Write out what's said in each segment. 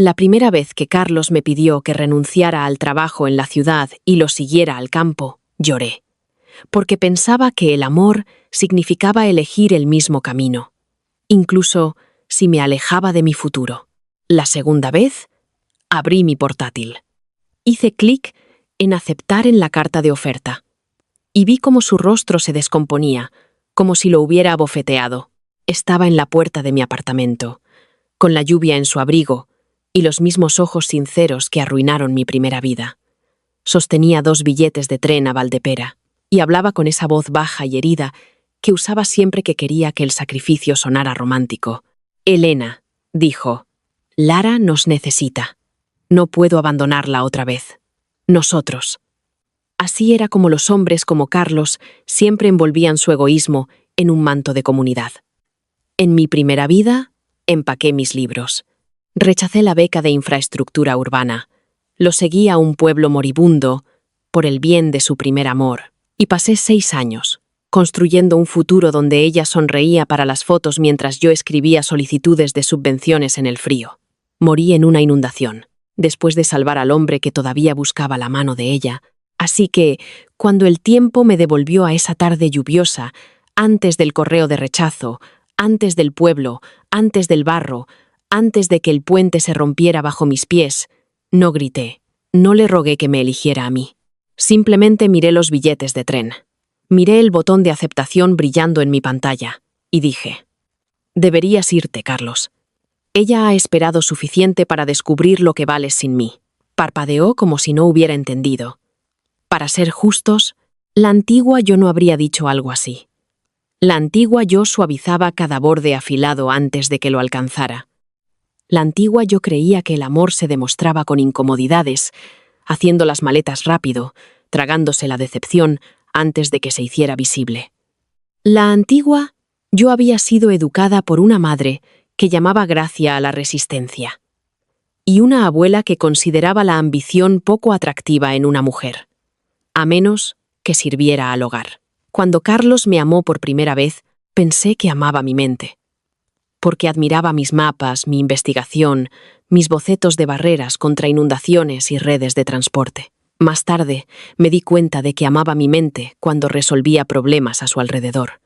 La primera vez que Carlos me pidió que renunciara al trabajo en la ciudad y lo siguiera al campo, lloré, porque pensaba que el amor significaba elegir el mismo camino, incluso si me alejaba de mi futuro. La segunda vez, abrí mi portátil. Hice clic en aceptar en la carta de oferta y vi cómo su rostro se descomponía, como si lo hubiera abofeteado. Estaba en la puerta de mi apartamento, con la lluvia en su abrigo y los mismos ojos sinceros que arruinaron mi primera vida. Sostenía 2 billetes de tren a Valdepera y hablaba con esa voz baja y herida que usaba siempre que quería que el sacrificio sonara romántico. «Elena», dijo, «Lara nos necesita. No puedo abandonarla otra vez. Nosotros». Así era como los hombres como Carlos siempre envolvían su egoísmo en un manto de comunidad. En mi primera vida, empaqué mis libros. Rechacé la beca de infraestructura urbana. Lo seguí a un pueblo moribundo por el bien de su primer amor. Y pasé 6 años, construyendo un futuro donde ella sonreía para las fotos mientras yo escribía solicitudes de subvenciones en el frío. Morí en una inundación, después de salvar al hombre que todavía buscaba la mano de ella. Así que, cuando el tiempo me devolvió a esa tarde lluviosa, antes del correo de rechazo, antes del pueblo, antes del barro, antes de que el puente se rompiera bajo mis pies, no grité, no le rogué que me eligiera a mí. Simplemente miré los billetes de tren. Miré el botón de aceptación brillando en mi pantalla y dije, «Deberías irte, Carlos. Ella ha esperado suficiente para descubrir lo que vales sin mí». Parpadeó como si no hubiera entendido. Para ser justos, la antigua yo no habría dicho algo así. La antigua yo suavizaba cada borde afilado antes de que lo alcanzara. La antigua yo creía que el amor se demostraba con incomodidades, haciendo las maletas rápido, tragándose la decepción antes de que se hiciera visible. La antigua yo había sido educada por una madre que llamaba gracia a la resistencia, y una abuela que consideraba la ambición poco atractiva en una mujer, a menos que sirviera al hogar. Cuando Carlos me amó por primera vez, pensé que amaba mi mente, porque admiraba mis mapas, mi investigación, mis bocetos de barreras contra inundaciones y redes de transporte. Más tarde, me di cuenta de que amaba mi mente cuando resolvía problemas a su alrededor,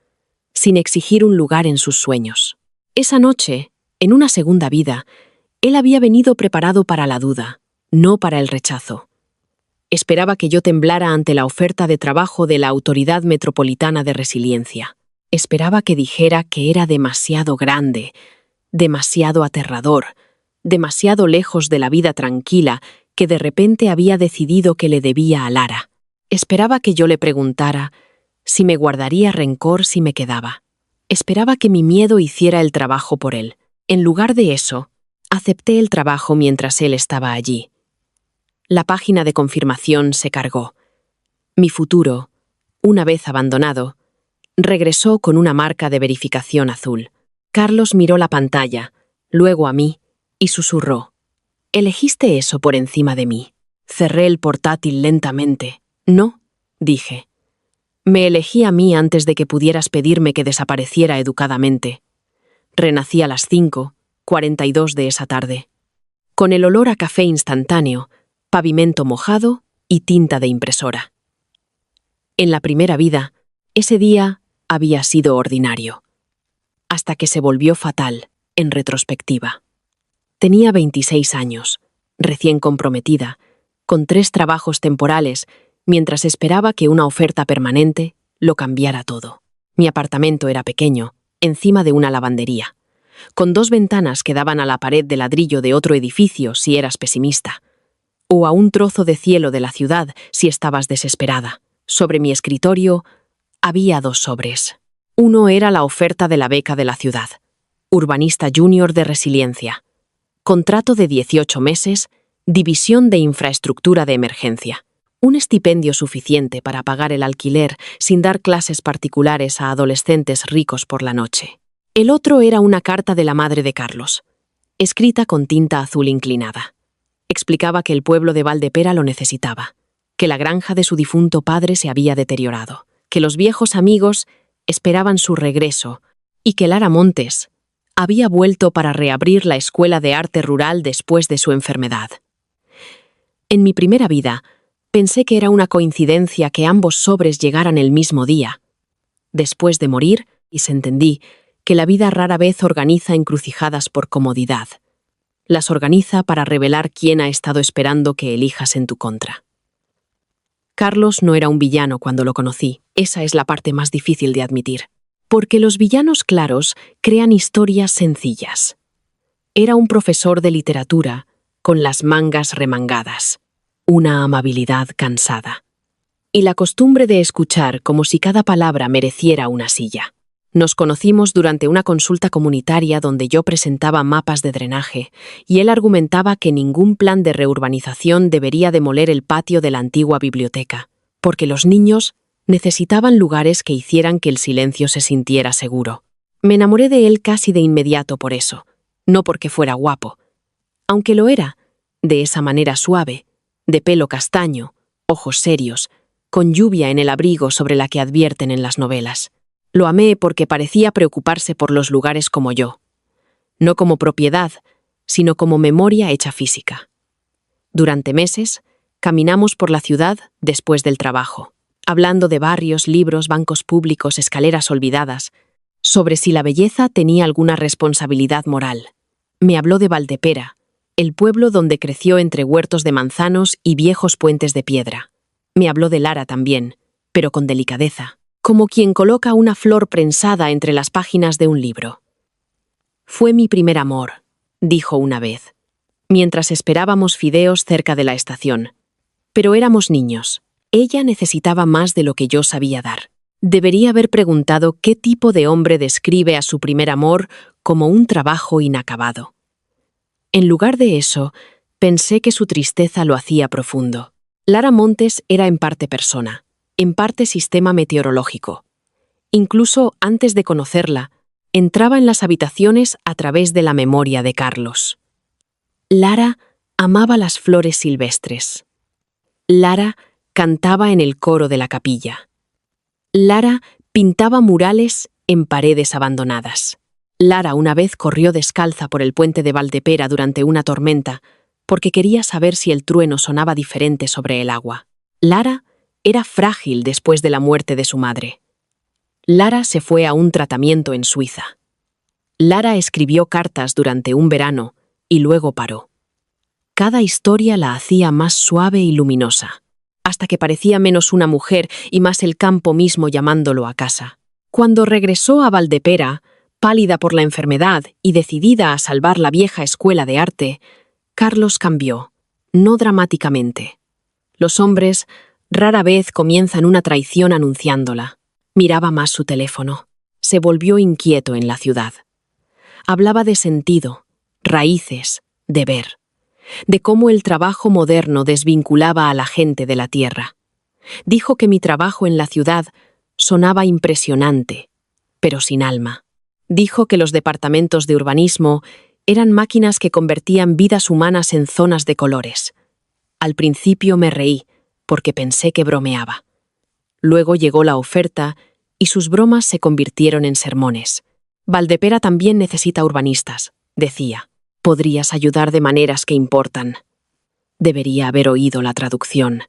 sin exigir un lugar en sus sueños. Esa noche, en una segunda vida, él había venido preparado para la duda, no para el rechazo. Esperaba que yo temblara ante la oferta de trabajo de la Autoridad Metropolitana de Resiliencia. Esperaba que dijera que era demasiado grande, demasiado aterrador, demasiado lejos de la vida tranquila que de repente había decidido que le debía a Lara. Esperaba que yo le preguntara si me guardaría rencor si me quedaba. Esperaba que mi miedo hiciera el trabajo por él. En lugar de eso, acepté el trabajo mientras él estaba allí. La página de confirmación se cargó. Mi futuro, una vez abandonado, regresó con una marca de verificación azul. Carlos miró la pantalla, luego a mí, y susurró, «¿Elegiste eso por encima de mí?» Cerré el portátil lentamente. «No», dije. «Me elegí a mí antes de que pudieras pedirme que desapareciera educadamente. Renací a las 5:42 de esa tarde, con el olor a café instantáneo, pavimento mojado y tinta de impresora. En la primera vida, ese día había sido ordinario, hasta que se volvió fatal, en retrospectiva. Tenía 26 años, recién comprometida, con 3 trabajos temporales, mientras esperaba que una oferta permanente lo cambiara todo. Mi apartamento era pequeño, encima de una lavandería, con 2 ventanas que daban a la pared de ladrillo de otro edificio si eras pesimista, o a un trozo de cielo de la ciudad si estabas desesperada. Sobre mi escritorio había 2 sobres. Uno era la oferta de la beca de la ciudad, Urbanista Junior de Resiliencia, contrato de 18 meses, división de infraestructura de emergencia, un estipendio suficiente para pagar el alquiler sin dar clases particulares a adolescentes ricos por la noche. El otro era una carta de la madre de Carlos, escrita con tinta azul inclinada. Explicaba que el pueblo de Valdepera lo necesitaba, que la granja de su difunto padre se había deteriorado, que los viejos amigos esperaban su regreso y que Lara Montes Había vuelto para reabrir la escuela de arte rural después de su enfermedad. En mi primera vida, pensé que era una coincidencia que ambos sobres llegaran el mismo día. Después de morir, entendí que la vida rara vez organiza encrucijadas por comodidad. Las organiza para revelar quién ha estado esperando que elijas en tu contra. Carlos no era un villano cuando lo conocí. Esa es la parte más difícil de admitir. Porque los villanos claros crean historias sencillas. Era un profesor de literatura con las mangas remangadas, una amabilidad cansada, y la costumbre de escuchar como si cada palabra mereciera una silla. Nos conocimos durante una consulta comunitaria donde yo presentaba mapas de drenaje y él argumentaba que ningún plan de reurbanización debería demoler el patio de la antigua biblioteca, porque los niños necesitaban lugares que hicieran que el silencio se sintiera seguro. Me enamoré de él casi de inmediato por eso, no porque fuera guapo. Aunque lo era, de esa manera suave, de pelo castaño, ojos serios, con lluvia en el abrigo sobre la que advierten en las novelas. Lo amé porque parecía preocuparse por los lugares como yo. No como propiedad, sino como memoria hecha física. Durante meses, caminamos por la ciudad después del trabajo, hablando de barrios, libros, bancos públicos, escaleras olvidadas, sobre si la belleza tenía alguna responsabilidad moral. Me habló de Valdepera, el pueblo donde creció entre huertos de manzanos y viejos puentes de piedra. Me habló de Lara también, pero con delicadeza, como quien coloca una flor prensada entre las páginas de un libro. «Fue mi primer amor», dijo una vez, mientras esperábamos fideos cerca de la estación. Pero éramos niños. Ella necesitaba más de lo que yo sabía dar. Debería haber preguntado qué tipo de hombre describe a su primer amor como un trabajo inacabado. En lugar de eso, pensé que su tristeza lo hacía profundo. Lara Montes era en parte persona, en parte sistema meteorológico. Incluso antes de conocerla, entraba en las habitaciones a través de la memoria de Carlos. Lara amaba las flores silvestres. Lara cantaba en el coro de la capilla. Lara pintaba murales en paredes abandonadas. Lara una vez corrió descalza por el puente de Valdepera durante una tormenta porque quería saber si el trueno sonaba diferente sobre el agua. Lara era frágil después de la muerte de su madre. Lara se fue a un tratamiento en Suiza. Lara escribió cartas durante un verano y luego paró. Cada historia la hacía más suave y luminosa, hasta que parecía menos una mujer y más el campo mismo llamándolo a casa. Cuando regresó a Valdepera, pálida por la enfermedad y decidida a salvar la vieja escuela de arte, Carlos cambió, no dramáticamente. Los hombres rara vez comienzan una traición anunciándola. Miraba más su teléfono. Se volvió inquieto en la ciudad. Hablaba de sentido, raíces, deber, de cómo el trabajo moderno desvinculaba a la gente de la tierra. Dijo que mi trabajo en la ciudad sonaba impresionante, pero sin alma. Dijo que los departamentos de urbanismo eran máquinas que convertían vidas humanas en zonas de colores. Al principio me reí, porque pensé que bromeaba. Luego llegó la oferta y sus bromas se convirtieron en sermones. Valdepera también necesita urbanistas, decía. Podrías ayudar de maneras que importan. Debería haber oído la traducción.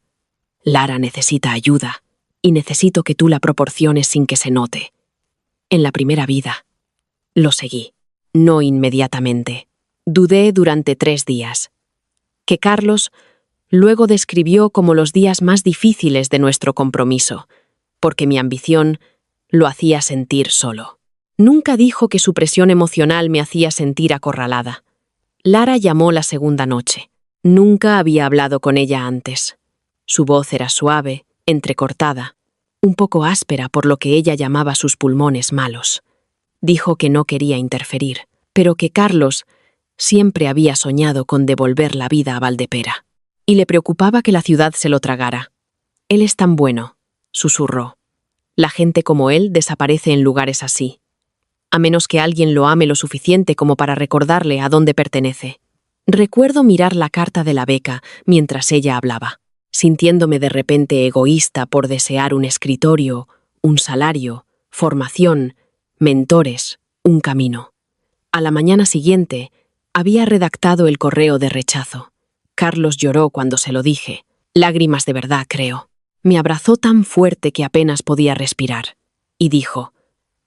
Lara necesita ayuda y necesito que tú la proporciones sin que se note. En la primera vida. Lo seguí. No inmediatamente. Dudé durante 3 días. Que Carlos luego describió como los días más difíciles de nuestro compromiso, porque mi ambición lo hacía sentir solo. Nunca dijo que su presión emocional me hacía sentir acorralada. Lara llamó la segunda noche. Nunca había hablado con ella antes. Su voz era suave, entrecortada, un poco áspera por lo que ella llamaba sus pulmones malos. Dijo que no quería interferir, pero que Carlos siempre había soñado con devolver la vida a Valdepera. Y le preocupaba que la ciudad se lo tragara. Él es tan bueno, susurró. La gente como él desaparece en lugares así, a menos que alguien lo ame lo suficiente como para recordarle a dónde pertenece. Recuerdo mirar la carta de la beca mientras ella hablaba, sintiéndome de repente egoísta por desear un escritorio, un salario, formación, mentores, un camino. A la mañana siguiente, había redactado el correo de rechazo. Carlos lloró cuando se lo dije. Lágrimas de verdad, creo. Me abrazó tan fuerte que apenas podía respirar. Y dijo: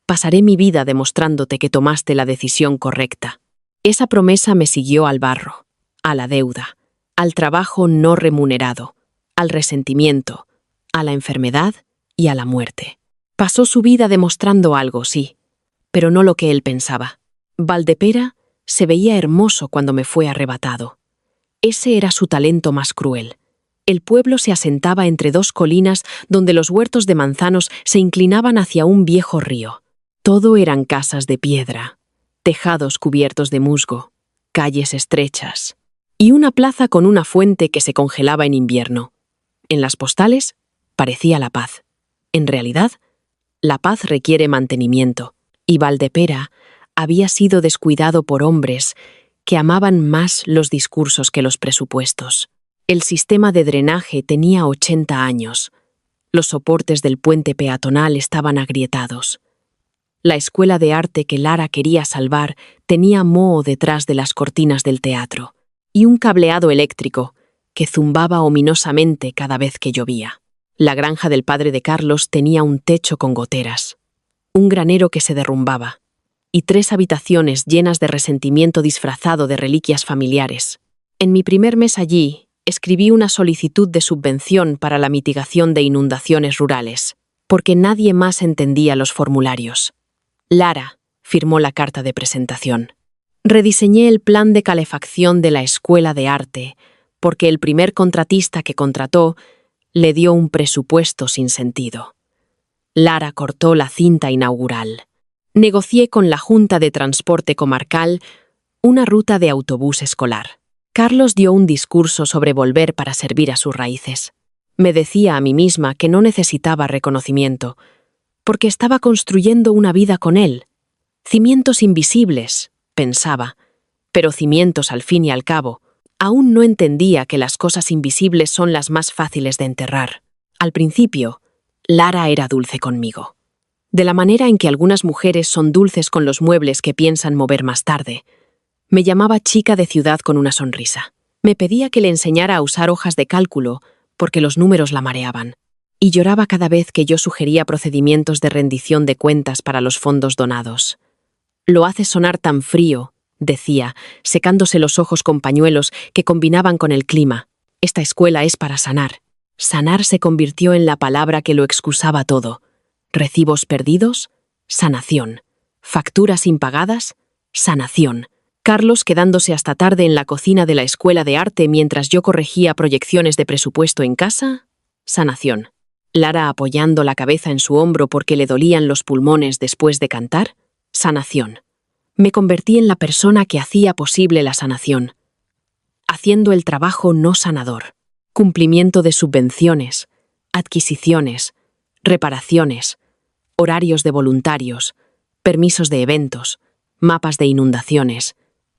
«Pasaré mi vida demostrándote que tomaste la decisión correcta». Esa promesa me siguió al barro, a la deuda, al trabajo no remunerado, al resentimiento, a la enfermedad y a la muerte. Pasó su vida demostrando algo, sí, pero no lo que él pensaba. Valdepera se veía hermoso cuando me fue arrebatado. Ese era su talento más cruel. El pueblo se asentaba entre dos colinas donde los huertos de manzanos se inclinaban hacia un viejo río. Todo eran casas de piedra, tejados cubiertos de musgo, calles estrechas y una plaza con una fuente que se congelaba en invierno. En las postales parecía la paz. En realidad, la paz requiere mantenimiento, y Valdepera había sido descuidado por hombres que amaban más los discursos que los presupuestos. El sistema de drenaje tenía 80 años. Los soportes del puente peatonal estaban agrietados. La escuela de arte que Lara quería salvar tenía moho detrás de las cortinas del teatro y un cableado eléctrico que zumbaba ominosamente cada vez que llovía. La granja del padre de Carlos tenía un techo con goteras, un granero que se derrumbaba y 3 habitaciones llenas de resentimiento disfrazado de reliquias familiares. En mi primer mes allí, escribí una solicitud de subvención para la mitigación de inundaciones rurales, porque nadie más entendía los formularios. Lara firmó la carta de presentación. Rediseñé el plan de calefacción de la escuela de arte, porque el primer contratista que contrató le dio un presupuesto sin sentido. Lara cortó la cinta inaugural. Negocié con la Junta de Transporte Comarcal una ruta de autobús escolar. Carlos dio un discurso sobre volver para servir a sus raíces. Me decía a mí misma que no necesitaba reconocimiento, porque estaba construyendo una vida con él. Cimientos invisibles, pensaba, pero cimientos al fin y al cabo. Aún no entendía que las cosas invisibles son las más fáciles de enterrar. Al principio, Lara era dulce conmigo. De la manera en que algunas mujeres son dulces con los muebles que piensan mover más tarde. Me llamaba chica de ciudad con una sonrisa. Me pedía que le enseñara a usar hojas de cálculo porque los números la mareaban. Y lloraba cada vez que yo sugería procedimientos de rendición de cuentas para los fondos donados. «Lo hace sonar tan frío», decía, secándose los ojos con pañuelos que combinaban con el clima. «Esta escuela es para sanar». Sanar se convirtió en la palabra que lo excusaba todo. Recibos perdidos, sanación. Facturas impagadas, sanación. Carlos quedándose hasta tarde en la cocina de la escuela de arte mientras yo corregía proyecciones de presupuesto en casa, sanación. Lara apoyando la cabeza en su hombro porque le dolían los pulmones después de cantar, sanación. Me convertí en la persona que hacía posible la sanación, haciendo el trabajo no sanador. Cumplimiento de subvenciones, adquisiciones, reparaciones, horarios de voluntarios, permisos de eventos, mapas de inundaciones,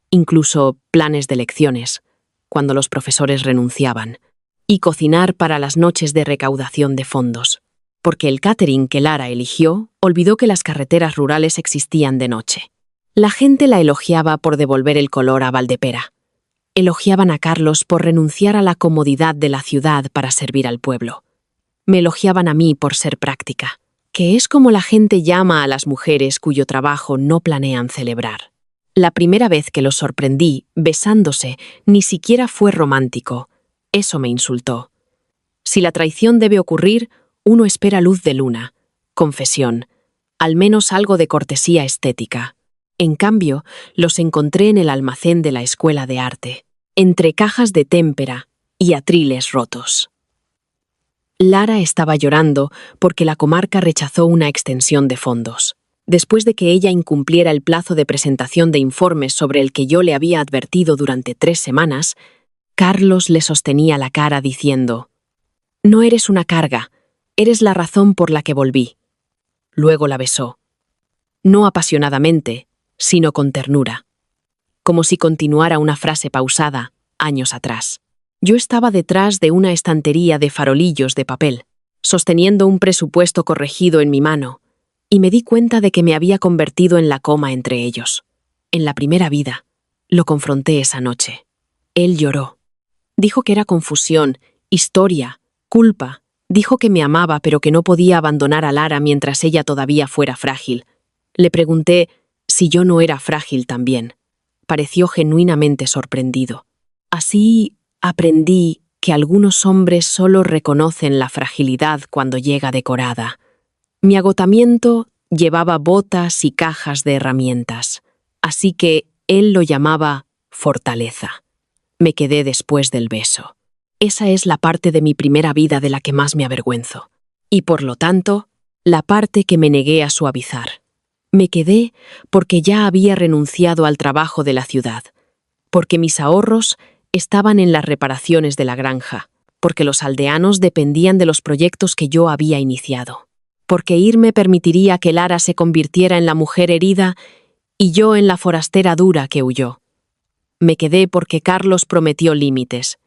incluso planes de lecciones, cuando los profesores renunciaban, y cocinar para las noches de recaudación de fondos, porque el catering que Lara eligió olvidó que las carreteras rurales existían de noche. La gente la elogiaba por devolver el color a Valdepera. Elogiaban a Carlos por renunciar a la comodidad de la ciudad para servir al pueblo. Me elogiaban a mí por ser práctica, que es como la gente llama a las mujeres cuyo trabajo no planean celebrar. La primera vez que los sorprendí, besándose, ni siquiera fue romántico. Eso me insultó. Si la traición debe ocurrir, uno espera luz de luna, confesión, al menos algo de cortesía estética. En cambio, los encontré en el almacén de la escuela de arte, entre cajas de témpera y atriles rotos. Lara estaba llorando porque la comarca rechazó una extensión de fondos. Después de que ella incumpliera el plazo de presentación de informes sobre el que yo le había advertido durante 3 semanas, Carlos le sostenía la cara diciendo: «No eres una carga, eres la razón por la que volví». Luego la besó. No apasionadamente, sino con ternura, como si continuara una frase pausada, años atrás. Yo estaba detrás de una estantería de farolillos de papel, sosteniendo un presupuesto corregido en mi mano, y me di cuenta de que me había convertido en la coma entre ellos. En la primera vida. Lo confronté esa noche. Él lloró. Dijo que era confusión, historia, culpa. Dijo que me amaba pero que no podía abandonar a Lara mientras ella todavía fuera frágil. Le pregunté si yo no era frágil también. Pareció genuinamente sorprendido. Así aprendí que algunos hombres solo reconocen la fragilidad cuando llega decorada. Mi agotamiento llevaba botas y cajas de herramientas, así que él lo llamaba fortaleza. Me quedé después del beso. Esa es la parte de mi primera vida de la que más me avergüenzo. Y por lo tanto, la parte que me negué a suavizar. Me quedé porque ya había renunciado al trabajo de la ciudad, porque mis ahorros estaban en las reparaciones de la granja, porque los aldeanos dependían de los proyectos que yo había iniciado, porque irme permitiría que Lara se convirtiera en la mujer herida y yo en la forastera dura que huyó. Me quedé porque Carlos prometió límites,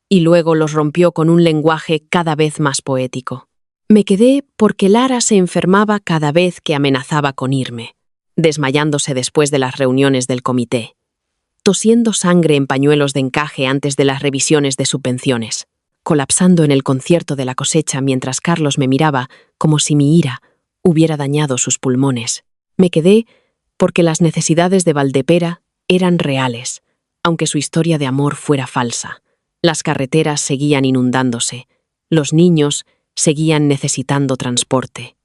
y luego los rompió con un lenguaje cada vez más poético. Me quedé porque Lara se enfermaba cada vez que amenazaba con irme, desmayándose después de las reuniones del comité, tosiendo sangre en pañuelos de encaje antes de las revisiones de subvenciones, colapsando en el concierto de la cosecha mientras Carlos me miraba como si mi ira hubiera dañado sus pulmones. Me quedé porque las necesidades de Valdepera eran reales, aunque su historia de amor fuera falsa. Las carreteras seguían inundándose, los niños seguían necesitando transporte.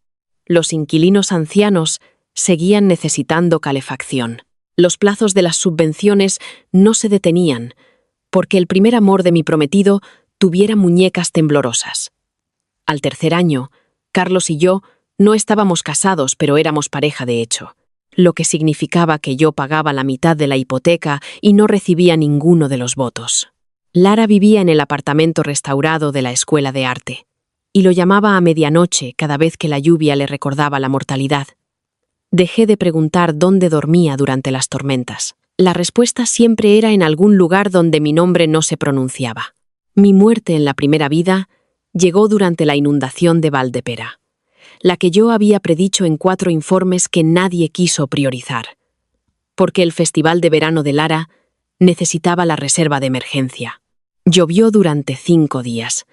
Los inquilinos ancianos seguían necesitando calefacción. Los plazos de las subvenciones no se detenían, porque el primer amor de mi prometido tuviera muñecas temblorosas. Al tercer año, Carlos y yo no estábamos casados, pero éramos pareja de hecho, lo que significaba que yo pagaba la mitad de la hipoteca y no recibía ninguno de los votos. Lara vivía en el apartamento restaurado de la escuela de arte, y lo llamaba a medianoche cada vez que la lluvia le recordaba la mortalidad. Dejé de preguntar dónde dormía durante las tormentas. La respuesta siempre era en algún lugar donde mi nombre no se pronunciaba. Mi muerte en la primera vida llegó durante la inundación de Valdepera, la que yo había predicho en 4 informes que nadie quiso priorizar, porque el Festival de Verano de Lara necesitaba la reserva de emergencia. Llovió durante 5 días,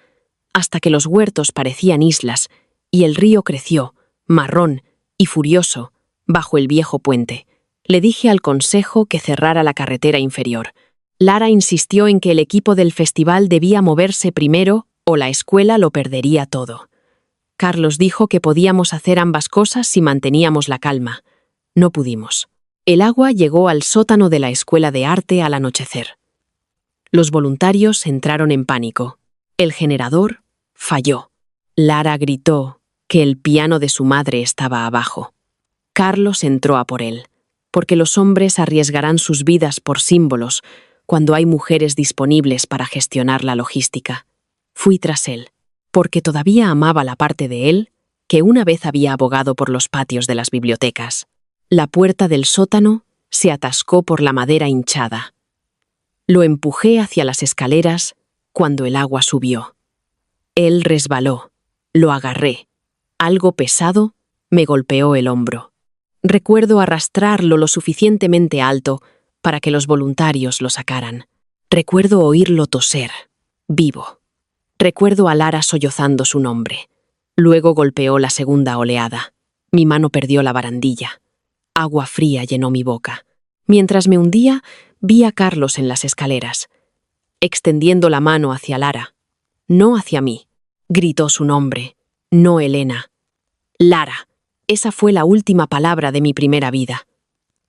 hasta que los huertos parecían islas y el río creció, marrón y furioso, bajo el viejo puente. Le dije al consejo que cerrara la carretera inferior. Lara insistió en que el equipo del festival debía moverse primero o la escuela lo perdería todo. Carlos dijo que podíamos hacer ambas cosas si manteníamos la calma. No pudimos. El agua llegó al sótano de la escuela de arte al anochecer. Los voluntarios entraron en pánico. El generador falló. Lara gritó que el piano de su madre estaba abajo. Carlos entró a por él, porque los hombres arriesgarán sus vidas por símbolos cuando hay mujeres disponibles para gestionar la logística. Fui tras él, porque todavía amaba la parte de él que una vez había abogado por los patios de las bibliotecas. La puerta del sótano se atascó por la madera hinchada. Lo empujé hacia las escaleras cuando el agua subió. Él resbaló, lo agarré. Algo pesado me golpeó el hombro. Recuerdo arrastrarlo lo suficientemente alto para que los voluntarios lo sacaran. Recuerdo oírlo toser, vivo. Recuerdo a Lara sollozando su nombre. Luego golpeó la segunda oleada. Mi mano perdió la barandilla. Agua fría llenó mi boca. Mientras me hundía, vi a Carlos en las escaleras, extendiendo la mano hacia Lara. No hacia mí. Gritó su nombre. No Elena. Lara. Esa fue la última palabra de mi primera vida.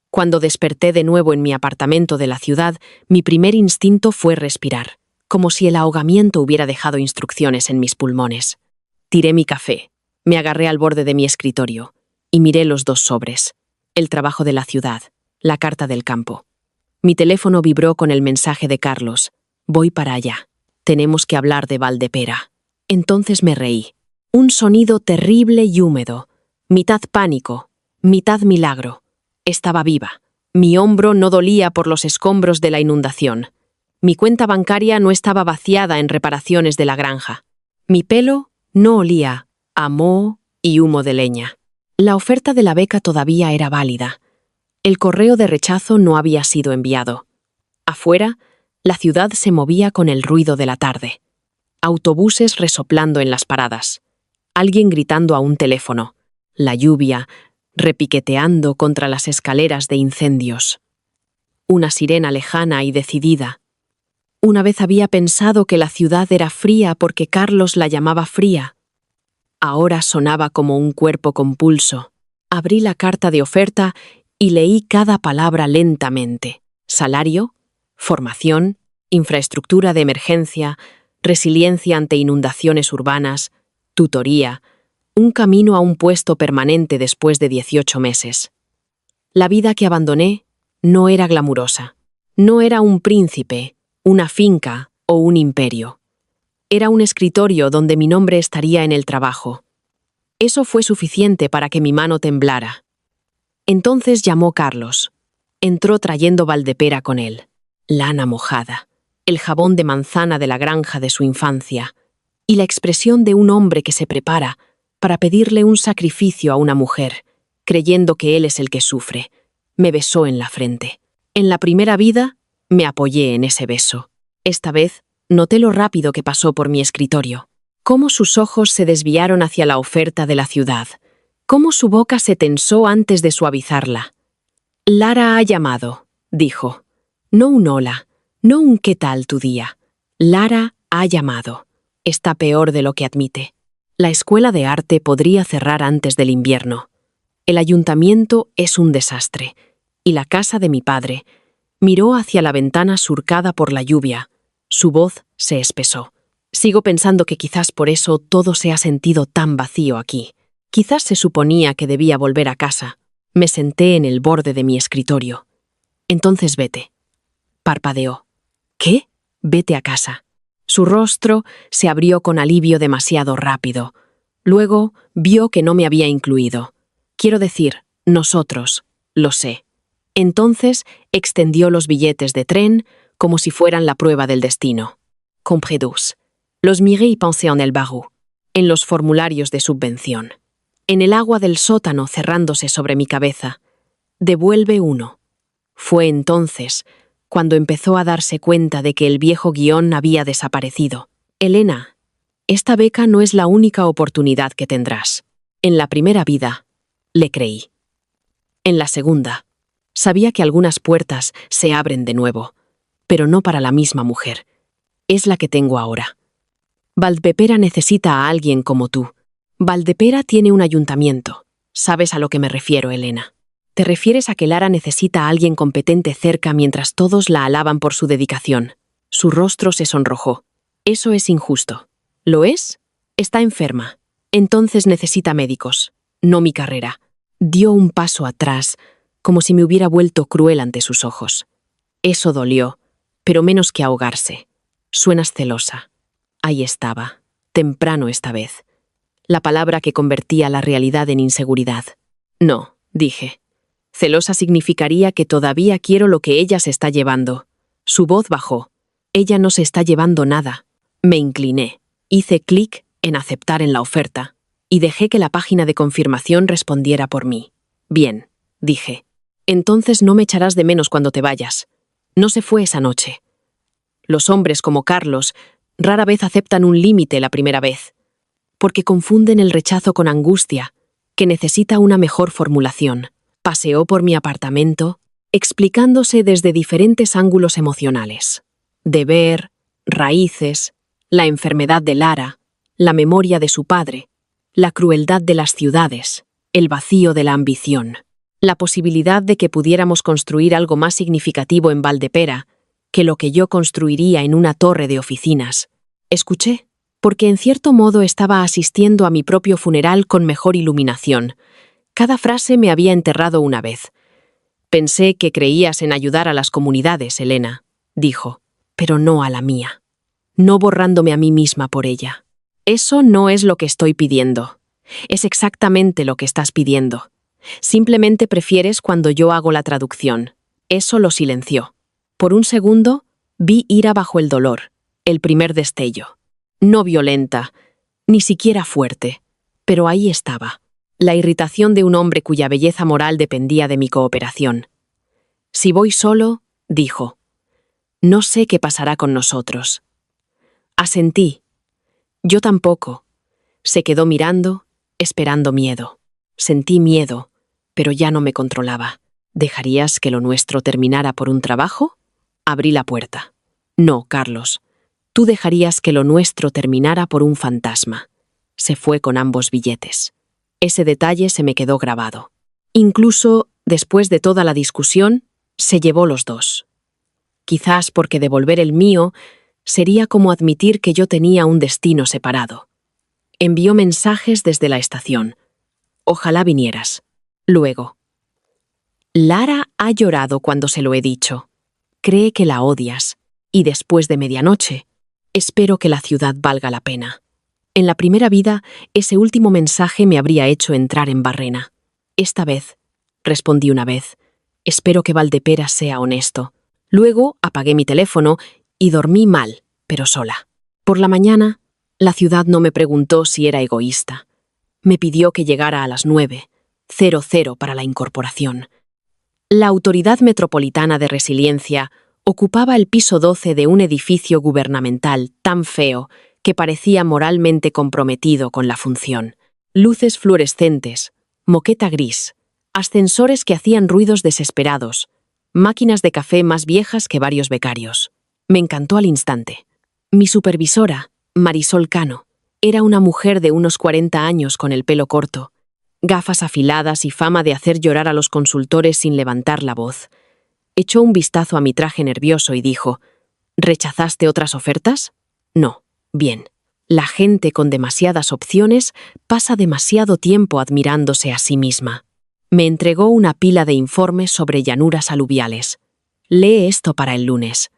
Cuando desperté de nuevo en mi apartamento de la ciudad, mi primer instinto fue respirar, como si el ahogamiento hubiera dejado instrucciones en mis pulmones. Tiré mi café, me agarré al borde de mi escritorio y miré los 2 sobres, el trabajo de la ciudad, la carta del campo. Mi teléfono vibró con el mensaje de Carlos. Voy para allá. Tenemos que hablar de Valdepera. Entonces me reí. Un sonido terrible y húmedo. Mitad pánico, mitad milagro. Estaba viva. Mi hombro no dolía por los escombros de la inundación. Mi cuenta bancaria no estaba vaciada en reparaciones de la granja. Mi pelo no olía a moho y humo de leña. La oferta de la beca todavía era válida. El correo de rechazo no había sido enviado. Afuera, la ciudad se movía con el ruido de la tarde. Autobuses resoplando en las paradas. Alguien gritando a un teléfono. La lluvia, repiqueteando contra las escaleras de incendios. Una sirena lejana y decidida. Una vez había pensado que la ciudad era fría porque Carlos la llamaba fría. Ahora sonaba como un cuerpo con pulso. Abrí la carta de oferta y leí cada palabra lentamente. Salario, formación, infraestructura de emergencia, resiliencia ante inundaciones urbanas, tutoría, un camino a un puesto permanente después de 18 meses. La vida que abandoné no era glamurosa. No era un príncipe, una finca o un imperio. Era un escritorio donde mi nombre estaría en el trabajo. Eso fue suficiente para que mi mano temblara. Entonces llamó Carlos. Entró trayendo Valdepera con él. Lana mojada, el jabón de manzana de la granja de su infancia y la expresión de un hombre que se prepara para pedirle un sacrificio a una mujer, creyendo que él es el que sufre. Me besó en la frente. En la primera vida, me apoyé en ese beso. Esta vez, noté lo rápido que pasó por mi escritorio. Cómo sus ojos se desviaron hacia la oferta de la ciudad. Cómo su boca se tensó antes de suavizarla. Lara ha llamado, dijo. No un hola, no un ¿qué tal tu día? Lara ha llamado. Está peor de lo que admite. La escuela de arte podría cerrar antes del invierno. El ayuntamiento es un desastre. Y la casa de mi padre miró hacia la ventana surcada por la lluvia. Su voz se espesó. Sigo pensando que quizás por eso todo se ha sentido tan vacío aquí. Quizás se suponía que debía volver a casa. Me senté en el borde de mi escritorio. Entonces vete. Parpadeó. ¿Qué? Vete a casa. Su rostro se abrió con alivio demasiado rápido. Luego vio que no me había incluido. Quiero decir, nosotros, lo sé. Entonces extendió los billetes de tren como si fueran la prueba del destino. Compré-dos. Los miré y pensé en el barreau, en los formularios de subvención, en el agua del sótano cerrándose sobre mi cabeza. Devuelve uno. Fue entonces cuando empezó a darse cuenta de que el viejo guión había desaparecido. Elena, esta beca no es la única oportunidad que tendrás. En la primera vida, le creí. En la segunda, sabía que algunas puertas se abren de nuevo, pero no para la misma mujer. Es la que tengo ahora. Valdepera necesita a alguien como tú. Valdepera tiene un ayuntamiento. ¿Sabes a lo que me refiero, Elena? Te refieres a que Lara necesita a alguien competente cerca mientras todos la alaban por su dedicación. Su rostro se sonrojó. Eso es injusto. ¿Lo es? Está enferma. Entonces necesita médicos. No mi carrera. Dio un paso atrás, como si me hubiera vuelto cruel ante sus ojos. Eso dolió, pero menos que ahogarse. Suenas celosa. Ahí estaba, temprano esta vez. La palabra que convertía la realidad en inseguridad. No, dije. Celosa significaría que todavía quiero lo que ella se está llevando. Su voz bajó. Ella no se está llevando nada. Me incliné. Hice clic en aceptar en la oferta y dejé que la página de confirmación respondiera por mí. Bien, dije. Entonces no me echarás de menos cuando te vayas. No se fue esa noche. Los hombres como Carlos rara vez aceptan un límite la primera vez, porque confunden el rechazo con angustia, que necesita una mejor formulación. Paseó por mi apartamento, explicándose desde diferentes ángulos emocionales. Deber, raíces, la enfermedad de Lara, la memoria de su padre, la crueldad de las ciudades, el vacío de la ambición, la posibilidad de que pudiéramos construir algo más significativo en Valdepera que lo que yo construiría en una torre de oficinas. Escuché, porque en cierto modo estaba asistiendo a mi propio funeral con mejor iluminación. Cada frase me había enterrado una vez. Pensé que creías en ayudar a las comunidades, Elena, dijo, pero no a la mía. No borrándome a mí misma por ella. Eso no es lo que estoy pidiendo. Es exactamente lo que estás pidiendo. Simplemente prefieres cuando yo hago la traducción. Eso lo silenció. Por un segundo, vi ira bajo el dolor, el primer destello. No violenta, ni siquiera fuerte, pero ahí estaba. la irritación de un hombre cuya belleza moral dependía de mi cooperación. «Si voy solo», dijo, «no sé qué pasará con nosotros». Asentí. «Yo tampoco». Se quedó mirando, esperando miedo. Sentí miedo, pero ya no me controlaba. «¿Dejarías que lo nuestro terminara por un trabajo?» Abrí la puerta. «No, Carlos. Tú dejarías que lo nuestro terminara por un fantasma». Se fue con ambos billetes. Ese detalle se me quedó grabado. Incluso, después de toda la discusión, se llevó los dos. Quizás porque devolver el mío sería como admitir que yo tenía un destino separado. Envió mensajes desde la estación. «Ojalá vinieras». Luego. «Lara ha llorado cuando se lo he dicho. Cree que la odias. Y después de medianoche, espero que la ciudad valga la pena». En la primera vida, ese último mensaje me habría hecho entrar en barrena. Esta vez, respondí una vez, espero que Valdepera sea honesto. Luego apagué mi teléfono y dormí mal, pero sola. Por la mañana, la ciudad no me preguntó si era egoísta. Me pidió que llegara a las 9:00 para la incorporación. La Autoridad Metropolitana de Resiliencia ocupaba el piso 12 de un edificio gubernamental tan feo que parecía moralmente comprometido con la función. Luces fluorescentes, moqueta gris, ascensores que hacían ruidos desesperados, máquinas de café más viejas que varios becarios. Me encantó al instante. Mi supervisora, Marisol Cano, era una mujer de unos 40 años con el pelo corto, gafas afiladas y fama de hacer llorar a los consultores sin levantar la voz. Echó un vistazo a mi traje nervioso y dijo, «¿Rechazaste otras ofertas?» «No». «Bien. La gente con demasiadas opciones pasa demasiado tiempo admirándose a sí misma». Me entregó una pila de informes sobre llanuras aluviales. «Lee esto para el lunes.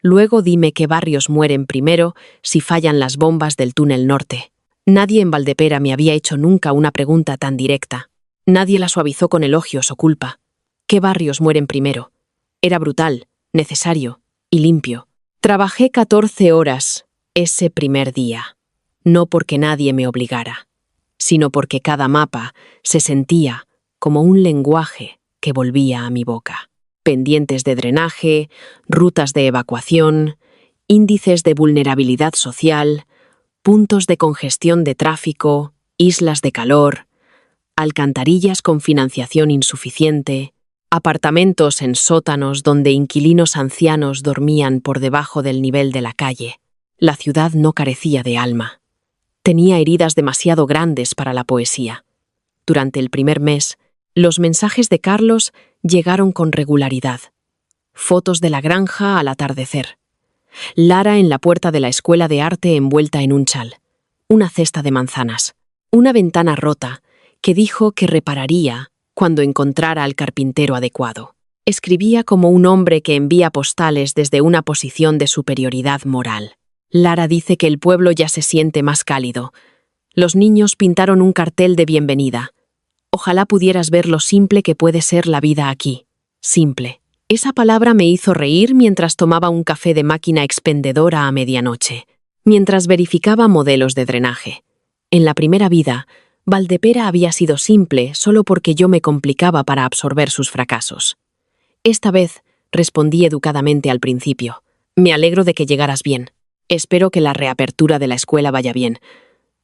Luego dime qué barrios mueren primero si fallan las bombas del túnel norte». Nadie en Valdepera me había hecho nunca una pregunta tan directa. Nadie la suavizó con elogios o culpa. ¿Qué barrios mueren primero? Era brutal, necesario y limpio. Trabajé 14 horas ese primer día. No porque nadie me obligara, sino porque cada mapa se sentía como un lenguaje que volvía a mi boca. Pendientes de drenaje, rutas de evacuación, índices de vulnerabilidad social, puntos de congestión de tráfico, islas de calor, alcantarillas con financiación insuficiente, apartamentos en sótanos donde inquilinos ancianos dormían por debajo del nivel de la calle. La ciudad no carecía de alma. Tenía heridas demasiado grandes para la poesía. Durante el primer mes, los mensajes de Carlos llegaron con regularidad. Fotos de la granja al atardecer. Lara en la puerta de la escuela de arte envuelta en un chal. Una cesta de manzanas. Una ventana rota que dijo que repararía cuando encontrara al carpintero adecuado. Escribía como un hombre que envía postales desde una posición de superioridad moral. Lara dice que el pueblo ya se siente más cálido. Los niños pintaron un cartel de bienvenida. Ojalá pudieras ver lo simple que puede ser la vida aquí. Simple. Esa palabra me hizo reír mientras tomaba un café de máquina expendedora a medianoche, mientras verificaba modelos de drenaje. En la primera vida, Valdepera había sido simple solo porque yo me complicaba para absorber sus fracasos. Esta vez, respondí educadamente al principio. «Me alegro de que llegaras bien. Espero que la reapertura de la escuela vaya bien.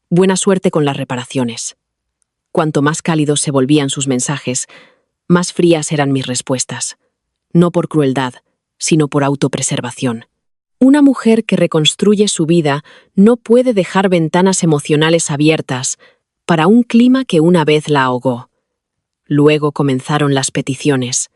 Buena suerte con las reparaciones». Cuanto más cálidos se volvían sus mensajes, más frías eran mis respuestas. No por crueldad, sino por autopreservación. Una mujer que reconstruye su vida no puede dejar ventanas emocionales abiertas para un clima que una vez la ahogó. Luego comenzaron las peticiones,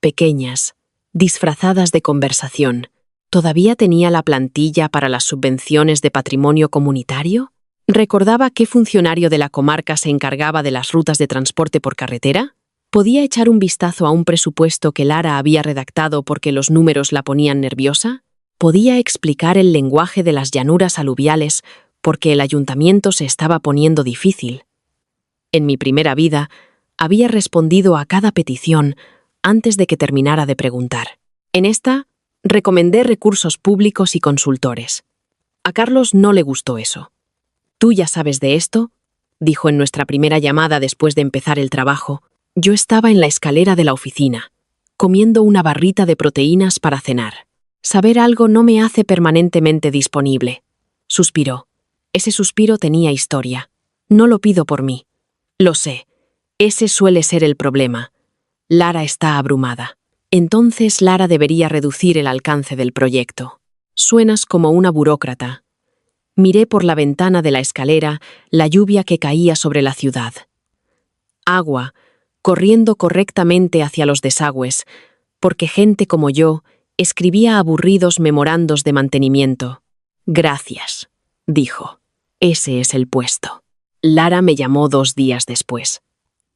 pequeñas, disfrazadas de conversación. ¿Todavía tenía la plantilla para las subvenciones de patrimonio comunitario? ¿Recordaba qué funcionario de la comarca se encargaba de las rutas de transporte por carretera? ¿Podía echar un vistazo a un presupuesto que Lara había redactado porque los números la ponían nerviosa? ¿Podía explicar el lenguaje de las llanuras aluviales porque el ayuntamiento se estaba poniendo difícil? En mi primera vida, había respondido a cada petición antes de que terminara de preguntar. En esta, recomendé recursos públicos y consultores. A Carlos no le gustó eso. «Tú ya sabes de esto, dijo en nuestra primera llamada después de empezar el trabajo. Yo estaba en la escalera de la oficina, comiendo una barrita de proteínas para cenar. Saber algo no me hace permanentemente disponible. Suspiró. Ese suspiro tenía historia. No lo pido por mí. Lo sé. Ese suele ser el problema. Lara está abrumada. Entonces Lara debería reducir el alcance del proyecto. Suenas como una burócrata. Miré por la ventana de la escalera la lluvia que caía sobre la ciudad. Agua, corriendo correctamente hacia los desagües, porque gente como yo escribía aburridos memorandos de mantenimiento. Gracias, dijo. Ese es el puesto. Lara me llamó 2 días después.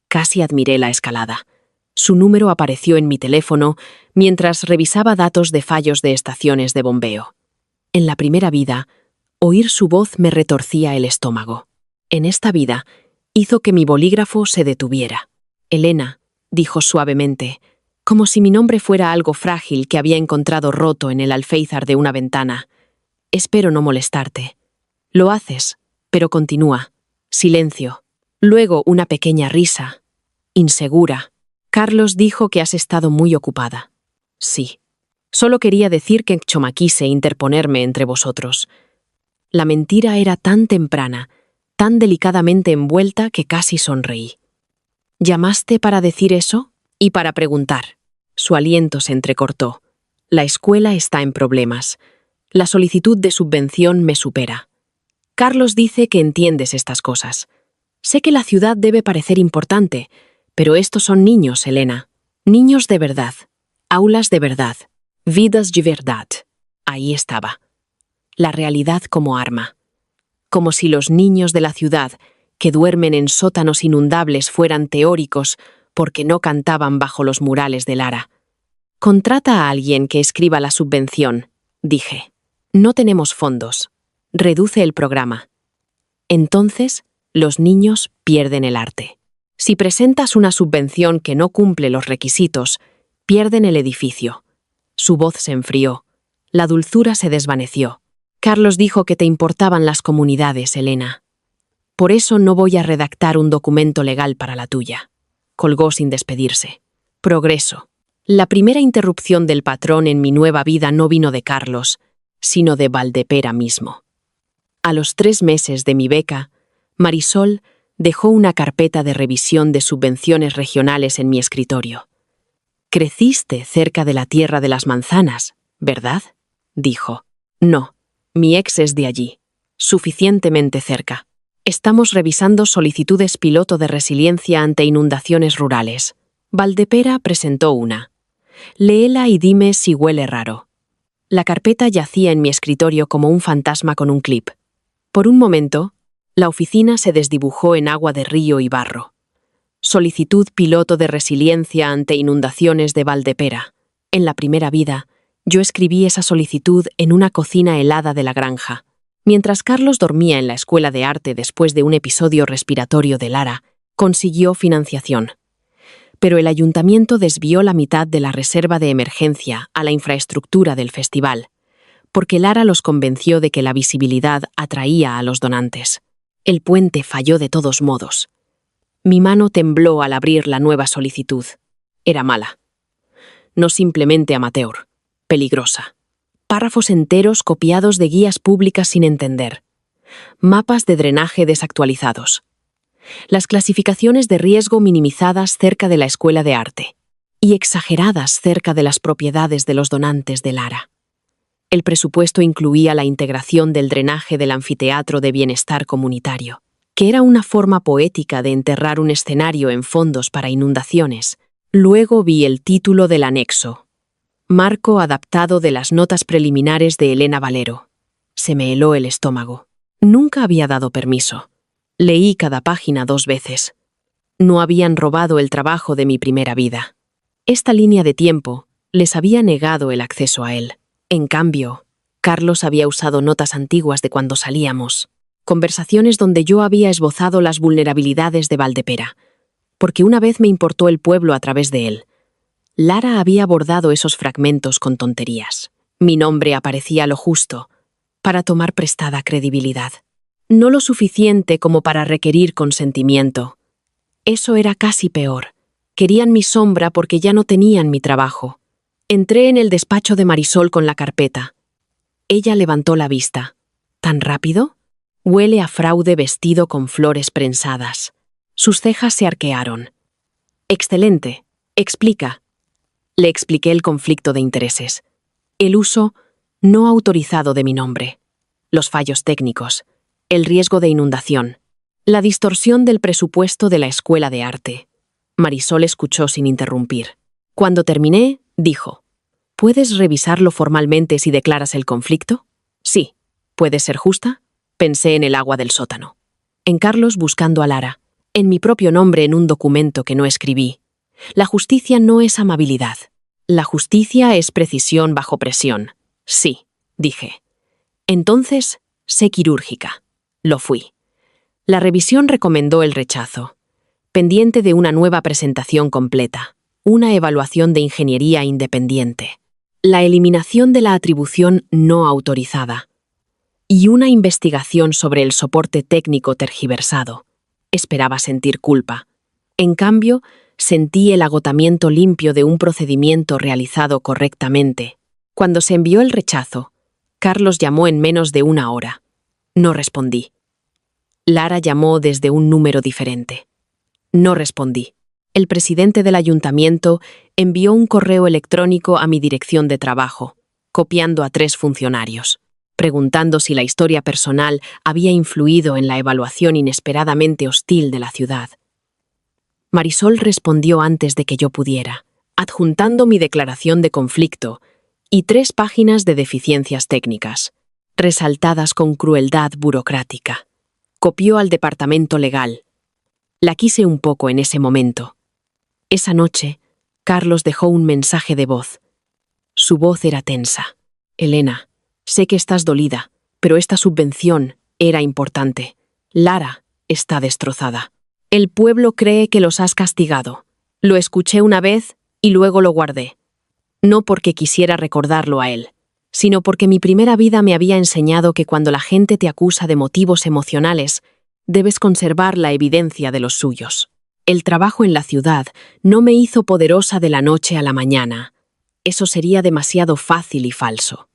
Casi admiré la escalada. Su número apareció en mi teléfono mientras revisaba datos de fallos de estaciones de bombeo. En la primera vida, oír su voz me retorcía el estómago. En esta vida, hizo que mi bolígrafo se detuviera. Elena, dijo suavemente, como si mi nombre fuera algo frágil que había encontrado roto en el alféizar de una ventana. Espero no molestarte. Lo haces, pero continúa. Silencio. Luego una pequeña risa. Insegura. Carlos dijo que has estado muy ocupada. Sí. Solo quería decir que Choma quise interponerme entre vosotros. La mentira era tan temprana, tan delicadamente envuelta que casi sonreí. ¿Llamaste para decir eso? Y para preguntar. Su aliento se entrecortó. La escuela está en problemas. La solicitud de subvención me supera. Carlos dice que entiendes estas cosas. Sé que la ciudad debe parecer importante, pero estos son niños, Elena. Niños de verdad. Aulas de verdad. Vidas de verdad. Ahí estaba. La realidad como arma. Como si los niños de la ciudad, que duermen en sótanos inundables, fueran teóricos porque no cantaban bajo los murales de Lara. Contrata a alguien que escriba la subvención, dije. No tenemos fondos. Reduce el programa. Entonces, los niños pierden el arte. Si presentas una subvención que no cumple los requisitos, pierden el edificio. Su voz se enfrió. La dulzura se desvaneció. Carlos dijo que te importaban las comunidades, Elena. Por eso no voy a redactar un documento legal para la tuya. Colgó sin despedirse. Progreso. La primera interrupción del patrón en mi nueva vida no vino de Carlos, sino de Valdepera mismo. A los 3 meses de mi beca, Marisol dejó una carpeta de revisión de subvenciones regionales en mi escritorio. «Creciste cerca de la tierra de las manzanas, ¿verdad?», dijo. «No, mi ex es de allí, suficientemente cerca. Estamos revisando solicitudes piloto de resiliencia ante inundaciones rurales». Valdepera presentó una. «Léela y dime si huele raro». La carpeta yacía en mi escritorio como un fantasma con un clip. Por un momento, la oficina se desdibujó en agua de río y barro. Solicitud piloto de resiliencia ante inundaciones de Valdepera. En la primera vida, yo escribí esa solicitud en una cocina helada de la granja. Mientras Carlos dormía en la escuela de arte después de un episodio respiratorio de Lara, consiguió financiación. Pero el ayuntamiento desvió la mitad de la reserva de emergencia a la infraestructura del festival, porque Lara los convenció de que la visibilidad atraía a los donantes. El puente falló de todos modos. Mi mano tembló al abrir la nueva solicitud. Era mala. No simplemente amateur, peligrosa. Párrafos enteros copiados de guías públicas sin entender. Mapas de drenaje desactualizados. Las clasificaciones de riesgo minimizadas cerca de la escuela de arte y exageradas cerca de las propiedades de los donantes de Lara. El presupuesto incluía la integración del drenaje del anfiteatro de bienestar comunitario, que era una forma poética de enterrar un escenario en fondos para inundaciones. Luego vi el título del anexo. Marco adaptado de las notas preliminares de Elena Valero. Se me heló el estómago. Nunca había dado permiso. Leí cada página 2 veces. No habían robado el trabajo de mi primera vida. Esta línea de tiempo les había negado el acceso a él. En cambio, Carlos había usado notas antiguas de cuando salíamos. Conversaciones donde yo había esbozado las vulnerabilidades de Valdepera, porque una vez me importó el pueblo a través de él. Lara había abordado esos fragmentos con tonterías. Mi nombre aparecía lo justo, para tomar prestada credibilidad. No lo suficiente como para requerir consentimiento. Eso era casi peor. Querían mi sombra porque ya no tenían mi trabajo. Entré en el despacho de Marisol con la carpeta. Ella levantó la vista. ¿Tan rápido? Huele a fraude vestido con flores prensadas. Sus cejas se arquearon. Excelente. Explica. Le expliqué el conflicto de intereses. El uso no autorizado de mi nombre. Los fallos técnicos. El riesgo de inundación. La distorsión del presupuesto de la escuela de arte. Marisol escuchó sin interrumpir. Cuando terminé, dijo: ¿Puedes revisarlo formalmente si declaras el conflicto? Sí. ¿Puedes ser justa? Pensé en el agua del sótano. En Carlos buscando a Lara. En mi propio nombre en un documento que no escribí. La justicia no es amabilidad. La justicia es precisión bajo presión. Sí, dije. Entonces, sé quirúrgica. Lo fui. La revisión recomendó el rechazo. Pendiente de una nueva presentación completa. Una evaluación de ingeniería independiente. La eliminación de la atribución no autorizada. Y una investigación sobre el soporte técnico tergiversado. Esperaba sentir culpa. En cambio, sentí el agotamiento limpio de un procedimiento realizado correctamente. Cuando se envió el rechazo, Carlos llamó en menos de una hora. No respondí. Lara llamó desde un número diferente. No respondí. El presidente del ayuntamiento envió un correo electrónico a mi dirección de trabajo, copiando a 3 funcionarios, preguntando si la historia personal había influido en la evaluación inesperadamente hostil de la ciudad. Marisol respondió antes de que yo pudiera, adjuntando mi declaración de conflicto y 3 páginas de deficiencias técnicas, resaltadas con crueldad burocrática. Copió al departamento legal. La quise un poco en ese momento. Esa noche, Carlos dejó un mensaje de voz. Su voz era tensa. Elena, sé que estás dolida, pero esta subvención era importante. Lara está destrozada. El pueblo cree que los has castigado. Lo escuché una vez y luego lo guardé. No porque quisiera recordarlo a él, sino porque mi primera vida me había enseñado que cuando la gente te acusa de motivos emocionales, debes conservar la evidencia de los suyos. El trabajo en la ciudad no me hizo poderosa de la noche a la mañana. Eso sería demasiado fácil y falso.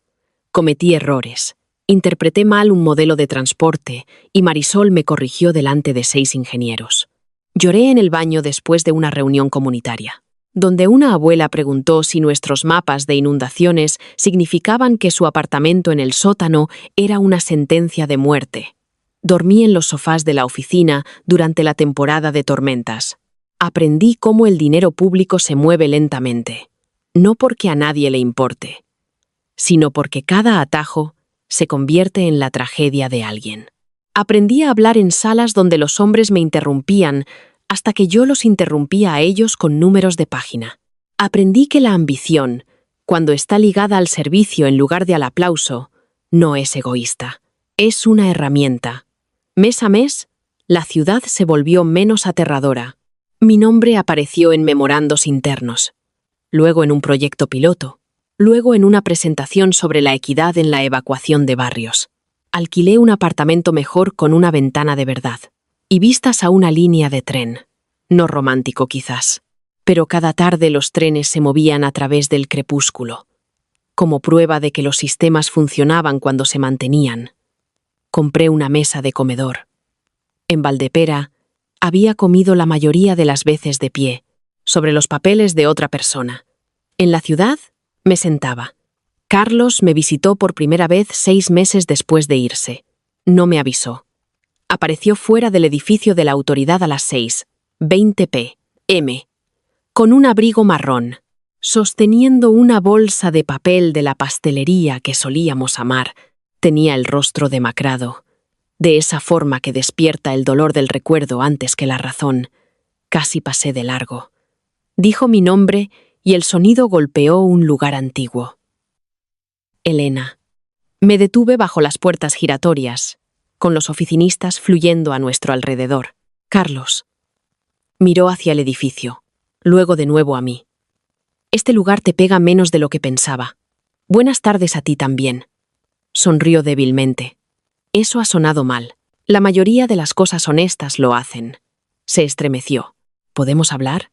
Cometí errores. Interpreté mal un modelo de transporte y Marisol me corrigió delante de 6 ingenieros. Lloré en el baño después de una reunión comunitaria, donde una abuela preguntó si nuestros mapas de inundaciones significaban que su apartamento en el sótano era una sentencia de muerte. Dormí en los sofás de la oficina durante la temporada de tormentas. Aprendí cómo el dinero público se mueve lentamente, no porque a nadie le importe, sino porque cada atajo se convierte en la tragedia de alguien. Aprendí a hablar en salas donde los hombres me interrumpían hasta que yo los interrumpía a ellos con números de página. Aprendí que la ambición, cuando está ligada al servicio en lugar de al aplauso, no es egoísta. Es una herramienta. Mes a mes, la ciudad se volvió menos aterradora. Mi nombre apareció en memorandos internos, luego en un proyecto piloto, luego en una presentación sobre la equidad en la evacuación de barrios. Alquilé un apartamento mejor con una ventana de verdad y vistas a una línea de tren. No romántico quizás, pero cada tarde los trenes se movían a través del crepúsculo, como prueba de que los sistemas funcionaban cuando se mantenían. Compré una mesa de comedor. En Valdepera, había comido la mayoría de las veces de pie, sobre los papeles de otra persona. En la ciudad, me sentaba. Carlos me visitó por primera vez 6 meses después de irse. No me avisó. Apareció fuera del edificio de la autoridad a las 6:20 p.m., con un abrigo marrón, sosteniendo una bolsa de papel de la pastelería que solíamos amar. Tenía el rostro demacrado, de esa forma que despierta el dolor del recuerdo antes que la razón. Casi pasé de largo. Dijo mi nombre y el sonido golpeó un lugar antiguo. Elena. Me detuve bajo las puertas giratorias, con los oficinistas fluyendo a nuestro alrededor. Carlos. Miró hacia el edificio, luego de nuevo a mí. Este lugar te pega menos de lo que pensaba. Buenas tardes a ti también. Sonrió débilmente. Eso ha sonado mal. La mayoría de las cosas honestas lo hacen. Se estremeció. ¿Podemos hablar?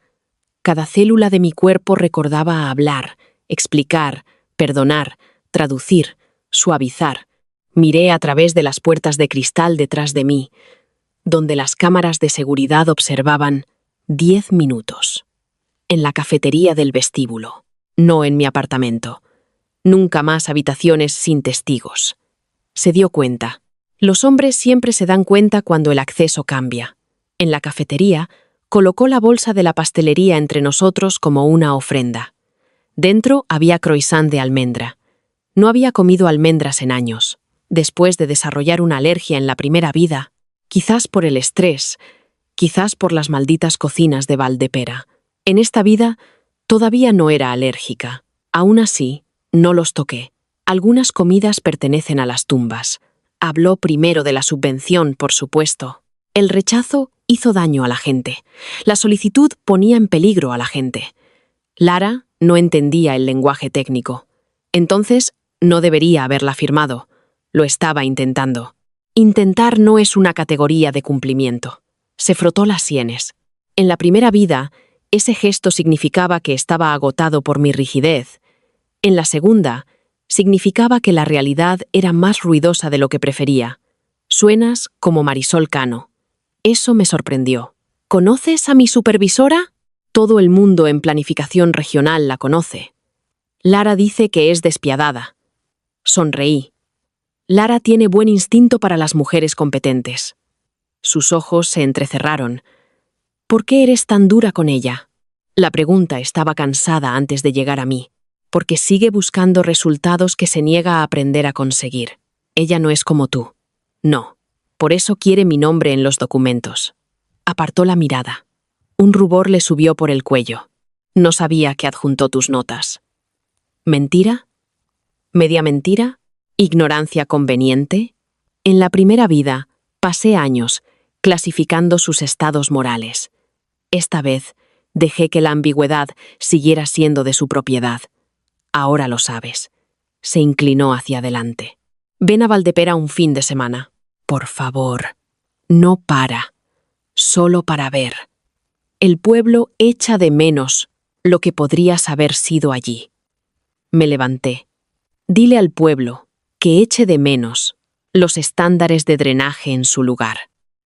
Cada célula de mi cuerpo recordaba hablar, explicar, perdonar, traducir, suavizar. Miré a través de las puertas de cristal detrás de mí, donde las cámaras de seguridad observaban 10 minutos. En la cafetería del vestíbulo, no en mi apartamento. Nunca más habitaciones sin testigos. Se dio cuenta. Los hombres siempre se dan cuenta cuando el acceso cambia. En la cafetería, colocó la bolsa de la pastelería entre nosotros como una ofrenda. Dentro había croissant de almendra. No había comido almendras en años. Después de desarrollar una alergia en la primera vida, quizás por el estrés, quizás por las malditas cocinas de Valdepera. En esta vida, todavía no era alérgica. Aún así, no los toqué. Algunas comidas pertenecen a las tumbas. Habló primero de la subvención, por supuesto. El rechazo hizo daño a la gente. La solicitud ponía en peligro a la gente. Lara no entendía el lenguaje técnico. Entonces, no debería haberla firmado. Lo estaba intentando. Intentar no es una categoría de cumplimiento. Se frotó las sienes. En la primera vida, ese gesto significaba que estaba agotado por mi rigidez. En la segunda, significaba que la realidad era más ruidosa de lo que prefería. Suenas como Marisol Cano. Eso me sorprendió. ¿Conoces a mi supervisora? Todo el mundo en planificación regional la conoce. Lara dice que es despiadada. Sonreí. Lara tiene buen instinto para las mujeres competentes. Sus ojos se entrecerraron. ¿Por qué eres tan dura con ella? La pregunta estaba cansada antes de llegar a mí. Porque sigue buscando resultados que se niega a aprender a conseguir. Ella no es como tú. No. Por eso quiere mi nombre en los documentos. Apartó la mirada. Un rubor le subió por el cuello. No sabía que adjuntó tus notas. ¿Mentira? ¿Media mentira? ¿Ignorancia conveniente? En la primera vida, pasé años clasificando sus estados morales. Esta vez, dejé que la ambigüedad siguiera siendo de su propiedad. Ahora lo sabes. Se inclinó hacia adelante. Ven a Valdepera un fin de semana. Por favor. No para. Solo para ver. El pueblo echa de menos lo que podrías haber sido allí. Me levanté. Dile al pueblo que eche de menos los estándares de drenaje en su lugar.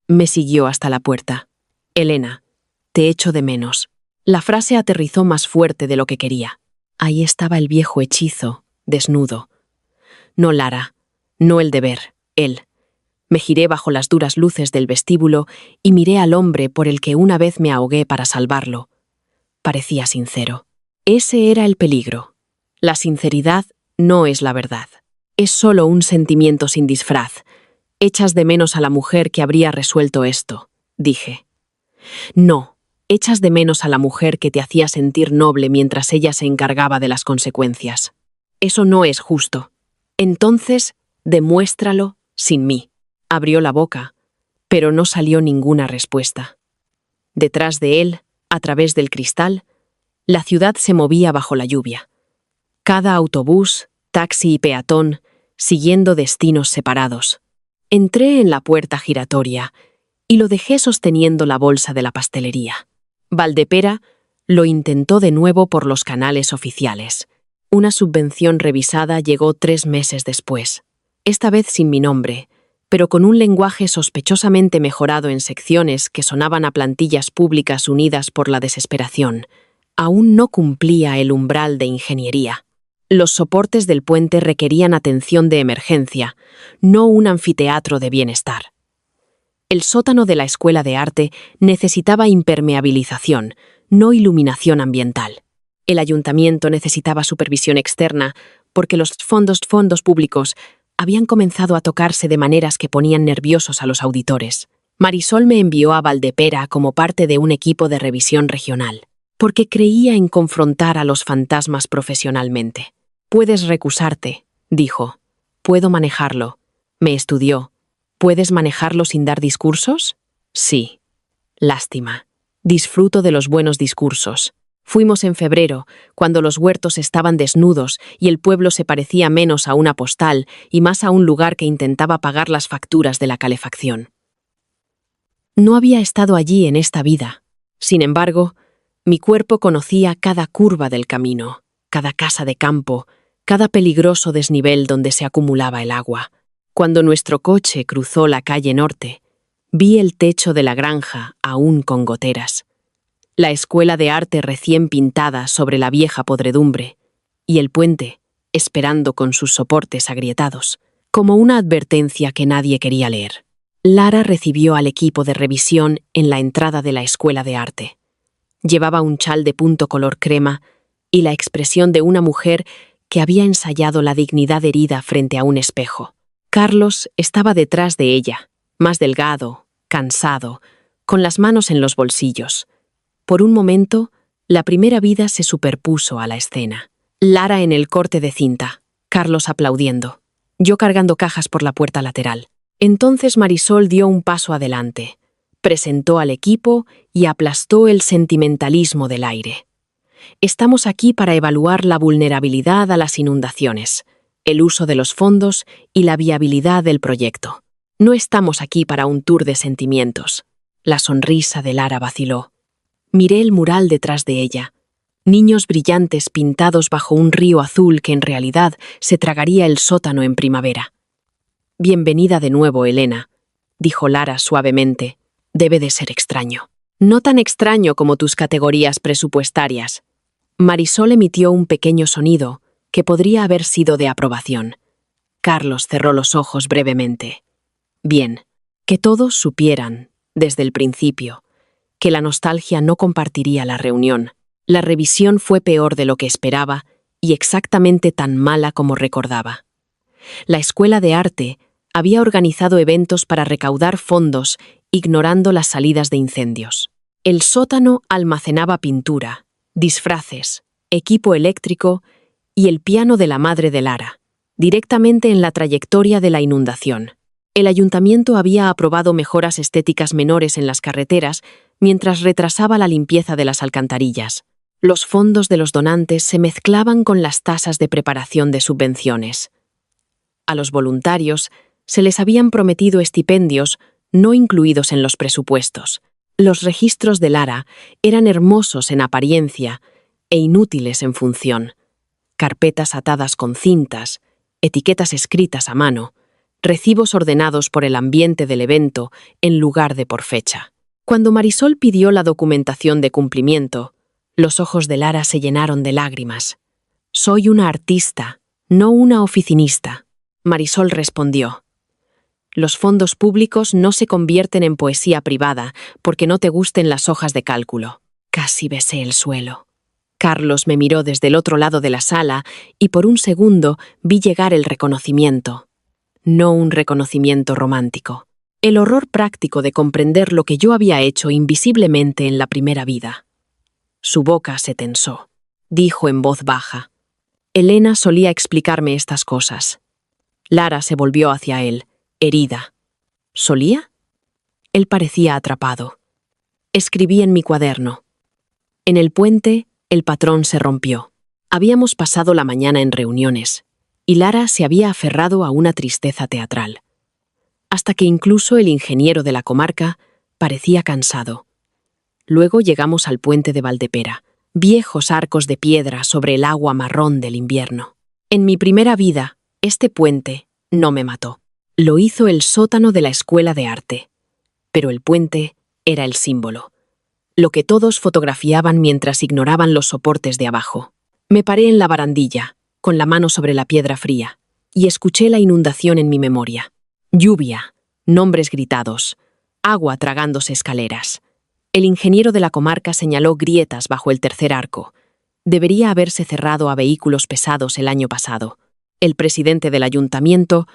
Me siguió hasta la puerta. Elena, te echo de menos. La frase aterrizó más fuerte de lo que quería. Ahí estaba el viejo hechizo, desnudo. No Lara, no el deber, él. Me giré bajo las duras luces del vestíbulo y miré al hombre por el que una vez me ahogué para salvarlo. Parecía sincero. Ese era el peligro. La sinceridad no es la verdad. Es solo un sentimiento sin disfraz. Echas de menos a la mujer que habría resuelto esto, dije. No. Echas de menos a la mujer que te hacía sentir noble mientras ella se encargaba de las consecuencias. Eso no es justo. Entonces, demuéstralo sin mí. Abrió la boca, pero no salió ninguna respuesta. Detrás de él, a través del cristal, la ciudad se movía bajo la lluvia. Cada autobús, taxi y peatón, siguiendo destinos separados. Entré en la puerta giratoria y lo dejé sosteniendo la bolsa de la pastelería. Valdepera lo intentó de nuevo por los canales oficiales. Una subvención revisada llegó 3 meses después. Esta vez sin mi nombre, pero con un lenguaje sospechosamente mejorado en secciones que sonaban a plantillas públicas unidas por la desesperación. Aún no cumplía el umbral de ingeniería. Los soportes del puente requerían atención de emergencia, no un anfiteatro de bienestar. El sótano de la Escuela de Arte necesitaba impermeabilización, no iluminación ambiental. El ayuntamiento necesitaba supervisión externa porque los fondos públicos habían comenzado a tocarse de maneras que ponían nerviosos a los auditores. Marisol me envió a Valdepera como parte de un equipo de revisión regional, porque creía en confrontar a los fantasmas profesionalmente. Puedes recusarte, dijo. Puedo manejarlo. Me estudió. ¿Puedes manejarlo sin dar discursos? Sí. Lástima. Disfruto de los buenos discursos. Fuimos en febrero, cuando los huertos estaban desnudos y el pueblo se parecía menos a una postal y más a un lugar que intentaba pagar las facturas de la calefacción. No había estado allí en esta vida. Sin embargo, mi cuerpo conocía cada curva del camino, cada casa de campo, cada peligroso desnivel donde se acumulaba el agua. Cuando nuestro coche cruzó la calle norte, vi el techo de la granja aún con goteras, la escuela de arte recién pintada sobre la vieja podredumbre y el puente esperando con sus soportes agrietados, como una advertencia que nadie quería leer. Lara recibió al equipo de revisión en la entrada de la escuela de arte. Llevaba un chal de punto color crema y la expresión de una mujer que había ensayado la dignidad herida frente a un espejo. Carlos estaba detrás de ella, más delgado, cansado, con las manos en los bolsillos. Por un momento, la primera vida se superpuso a la escena. Lara en el corte de cinta, Carlos aplaudiendo, yo cargando cajas por la puerta lateral. Entonces Marisol dio un paso adelante, presentó al equipo y aplastó el sentimentalismo del aire. Estamos aquí para evaluar la vulnerabilidad a las inundaciones, el uso de los fondos y la viabilidad del proyecto. No estamos aquí para un tour de sentimientos. La sonrisa de Lara vaciló. Miré el mural detrás de ella. Niños brillantes pintados bajo un río azul que en realidad se tragaría el sótano en primavera. Bienvenida de nuevo, Elena, dijo Lara suavemente. Debe de ser extraño. No tan extraño como tus categorías presupuestarias. Marisol emitió un pequeño sonido que podría haber sido de aprobación. Carlos cerró los ojos brevemente. Bien, que todos supieran, desde el principio, que la nostalgia no compartiría la reunión. La revisión fue peor de lo que esperaba y exactamente tan mala como recordaba. La escuela de arte había organizado eventos para recaudar fondos, ignorando las salidas de incendios. El sótano almacenaba pintura, disfraces, equipo eléctrico y el piano de la madre de Lara, directamente en la trayectoria de la inundación. El ayuntamiento había aprobado mejoras estéticas menores en las carreteras mientras retrasaba la limpieza de las alcantarillas. Los fondos de los donantes se mezclaban con las tasas de preparación de subvenciones. A los voluntarios se les habían prometido estipendios no incluidos en los presupuestos. Los registros de Lara eran hermosos en apariencia e inútiles en función. Carpetas atadas con cintas, etiquetas escritas a mano, recibos ordenados por el ambiente del evento en lugar de por fecha. Cuando Marisol pidió la documentación de cumplimiento, los ojos de Lara se llenaron de lágrimas. Soy una artista, no una oficinista. Marisol respondió. Los fondos públicos no se convierten en poesía privada porque no te gusten las hojas de cálculo. Casi besé el suelo. Carlos me miró desde el otro lado de la sala y por un segundo vi llegar el reconocimiento. No un reconocimiento romántico. El horror práctico de comprender lo que yo había hecho invisiblemente en la primera vida. Su boca se tensó. Dijo en voz baja. Elena solía explicarme estas cosas. Lara se volvió hacia él, herida. ¿Solía? Él parecía atrapado. Escribí en mi cuaderno. En el puente, el patrón se rompió. Habíamos pasado la mañana en reuniones, y Lara se había aferrado a una tristeza teatral. Hasta que incluso el ingeniero de la comarca parecía cansado. Luego llegamos al puente de Valdepera, viejos arcos de piedra sobre el agua marrón del invierno. En mi primera vida, este puente no me mató. Lo hizo el sótano de la escuela de arte. Pero el puente era el símbolo. Lo que todos fotografiaban mientras ignoraban los soportes de abajo. Me paré en la barandilla, con la mano sobre la piedra fría, y escuché la inundación en mi memoria. Lluvia, nombres gritados, agua tragándose escaleras. El ingeniero de la comarca señaló grietas bajo el tercer arco. Debería haberse cerrado a vehículos pesados el año pasado. El presidente del ayuntamiento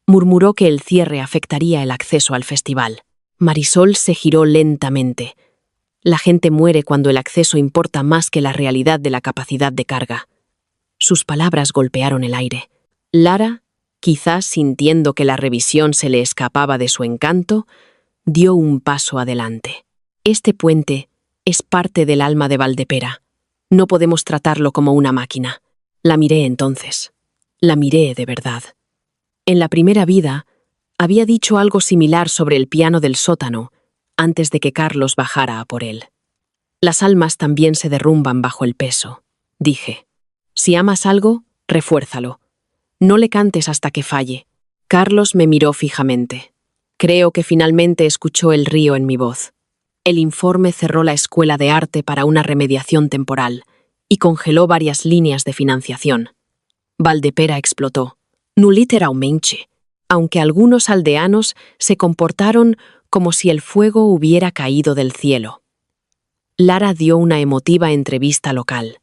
murmuró que el cierre afectaría el acceso al festival. Marisol se giró lentamente. La gente muere cuando el acceso importa más que la realidad de la capacidad de carga. Sus palabras golpearon el aire. Lara, quizás sintiendo que la revisión se le escapaba de su encanto, dio un paso adelante. Este puente es parte del alma de Valdepera. No podemos tratarlo como una máquina. La miré entonces. La miré de verdad. En la primera vida, había dicho algo similar sobre el piano del sótano, antes de que Carlos bajara a por él. Las almas también se derrumban bajo el peso, dije. Si amas algo, refuérzalo. No le cantes hasta que falle. Carlos me miró fijamente. Creo que finalmente escuchó el río en mi voz. El informe cerró la escuela de arte para una remediación temporal y congeló varias líneas de financiación. Valdepera explotó. Literalmente, aunque algunos aldeanos se comportaron como si el fuego hubiera caído del cielo. Lara dio una emotiva entrevista local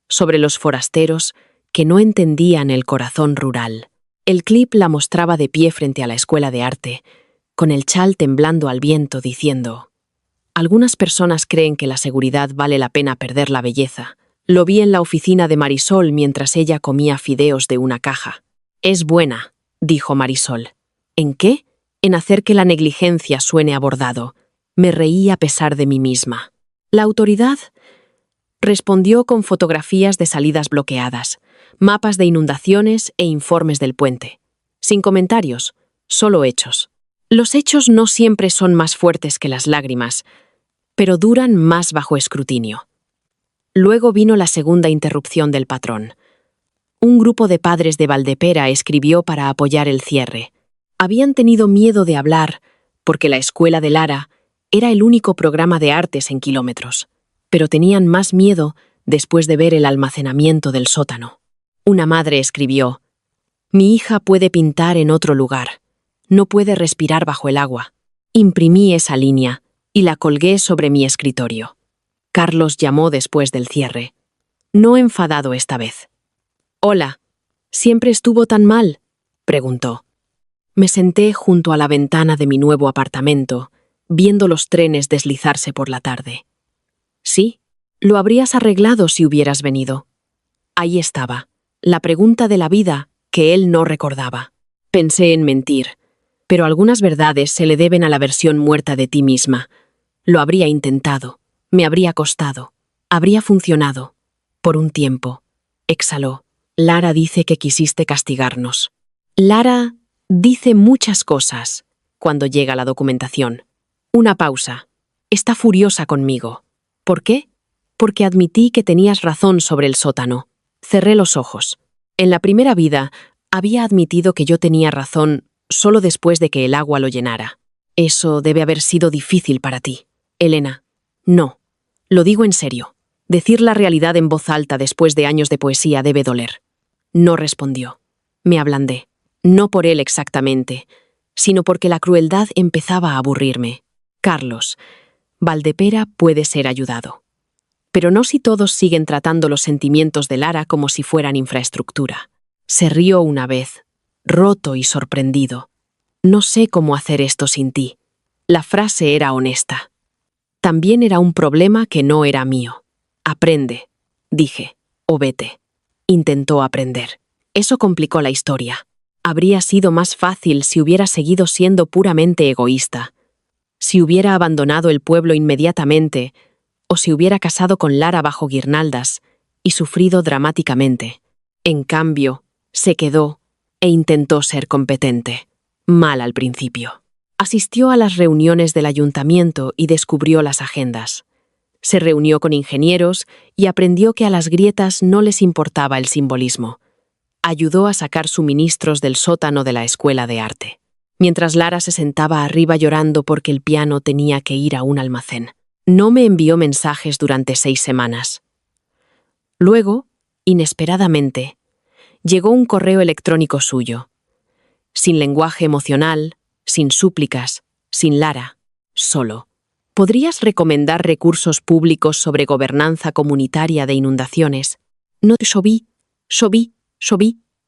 sobre los forasteros que no entendían el corazón rural. El clip la mostraba de pie frente a la escuela de arte, con el chal temblando al viento, diciendo: algunas personas creen que la seguridad vale la pena perder la belleza. Lo vi en la oficina de Marisol mientras ella comía fideos de una caja. Es buena, dijo Marisol. ¿En qué? En hacer que la negligencia suene abordado. Me reí a pesar de mí misma. La autoridad respondió con fotografías de salidas bloqueadas, mapas de inundaciones e informes del puente. Sin comentarios, solo hechos. Los hechos no siempre son más fuertes que las lágrimas, pero duran más bajo escrutinio. Luego vino la segunda interrupción del patrón. Un grupo de padres de Valdepera escribió para apoyar el cierre. Habían tenido miedo de hablar, porque la escuela de Lara era el único programa de artes en kilómetros, pero tenían más miedo después de ver el almacenamiento del sótano. Una madre escribió: mi hija puede pintar en otro lugar, no puede respirar bajo el agua. Imprimí esa línea y la colgué sobre mi escritorio. Carlos llamó después del cierre. No enfadado esta vez. Hola, ¿siempre estuvo tan mal?, preguntó. Me senté junto a la ventana de mi nuevo apartamento, viendo los trenes deslizarse por la tarde. Sí, lo habrías arreglado si hubieras venido. Ahí estaba, la pregunta de la vida que él no recordaba. Pensé en mentir, pero algunas verdades se le deben a la versión muerta de ti misma. Lo habría intentado, me habría costado, habría funcionado. Por un tiempo. Exhaló. Lara dice que quisiste castigarnos. Lara dice muchas cosas cuando llega la documentación. Una pausa. Está furiosa conmigo. ¿Por qué? Porque admití que tenías razón sobre el sótano. Cerré los ojos. En la primera vida, había admitido que yo tenía razón solo después de que el agua lo llenara. Eso debe haber sido difícil para ti. Elena. No. Lo digo en serio. Decir la realidad en voz alta después de años de poesía debe doler. No respondió. Me ablandé. No por él exactamente, sino porque la crueldad empezaba a aburrirme. Carlos, Valdepera puede ser ayudado. Pero no si todos siguen tratando los sentimientos de Lara como si fueran infraestructura. Se rió una vez, roto y sorprendido. No sé cómo hacer esto sin ti. La frase era honesta. También era un problema que no era mío. Aprende, dije, o vete. Intentó aprender. Eso complicó la historia. Habría sido más fácil si hubiera seguido siendo puramente egoísta. Si hubiera abandonado el pueblo inmediatamente, o si hubiera casado con Lara bajo guirnaldas y sufrido dramáticamente. En cambio, se quedó e intentó ser competente. Mal al principio. Asistió a las reuniones del ayuntamiento y descubrió las agendas. Se reunió con ingenieros y aprendió que a las grietas no les importaba el simbolismo. Ayudó a sacar suministros del sótano de la escuela de arte, mientras Lara se sentaba arriba llorando porque el piano tenía que ir a un almacén. No me envió mensajes durante 6 semanas. Luego, inesperadamente, llegó un correo electrónico suyo. Sin lenguaje emocional, sin súplicas, sin Lara, solo. ¿Podrías recomendar recursos públicos sobre gobernanza comunitaria de inundaciones? No, Xoví,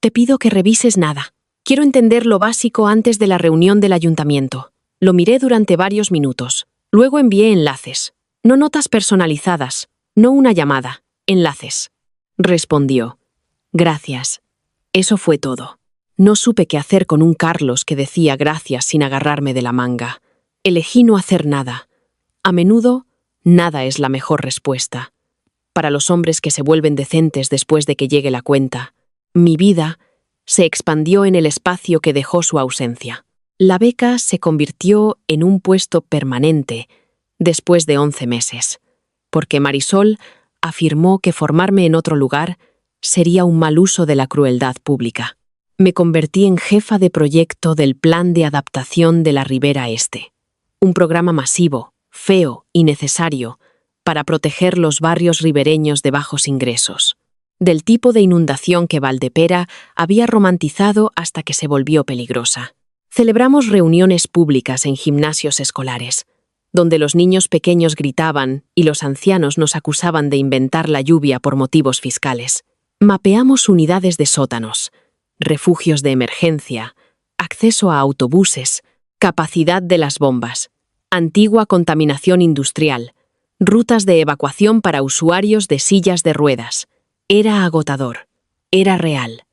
te pido que revises nada. Quiero entender lo básico antes de la reunión del ayuntamiento. Lo miré durante varios minutos. Luego envié enlaces. No notas personalizadas, no una llamada, enlaces. Respondió. Gracias. Eso fue todo. No supe qué hacer con un Carlos que decía gracias sin agarrarme de la manga. Elegí no hacer nada. A menudo, nada es la mejor respuesta. Para los hombres que se vuelven decentes después de que llegue la cuenta, mi vida se expandió en el espacio que dejó su ausencia. La beca se convirtió en un puesto permanente después de 11 meses, porque Marisol afirmó que formarme en otro lugar sería un mal uso de la crueldad pública. Me convertí en jefa de proyecto del Plan de Adaptación de la Ribera Este, un programa masivo, feo y necesario para proteger los barrios ribereños de bajos ingresos, del tipo de inundación que Valdepera había romantizado hasta que se volvió peligrosa. Celebramos reuniones públicas en gimnasios escolares, donde los niños pequeños gritaban y los ancianos nos acusaban de inventar la lluvia por motivos fiscales. Mapeamos unidades de sótanos, refugios de emergencia, acceso a autobuses, capacidad de las bombas, antigua contaminación industrial, rutas de evacuación para usuarios de sillas de ruedas. Era agotador, era real.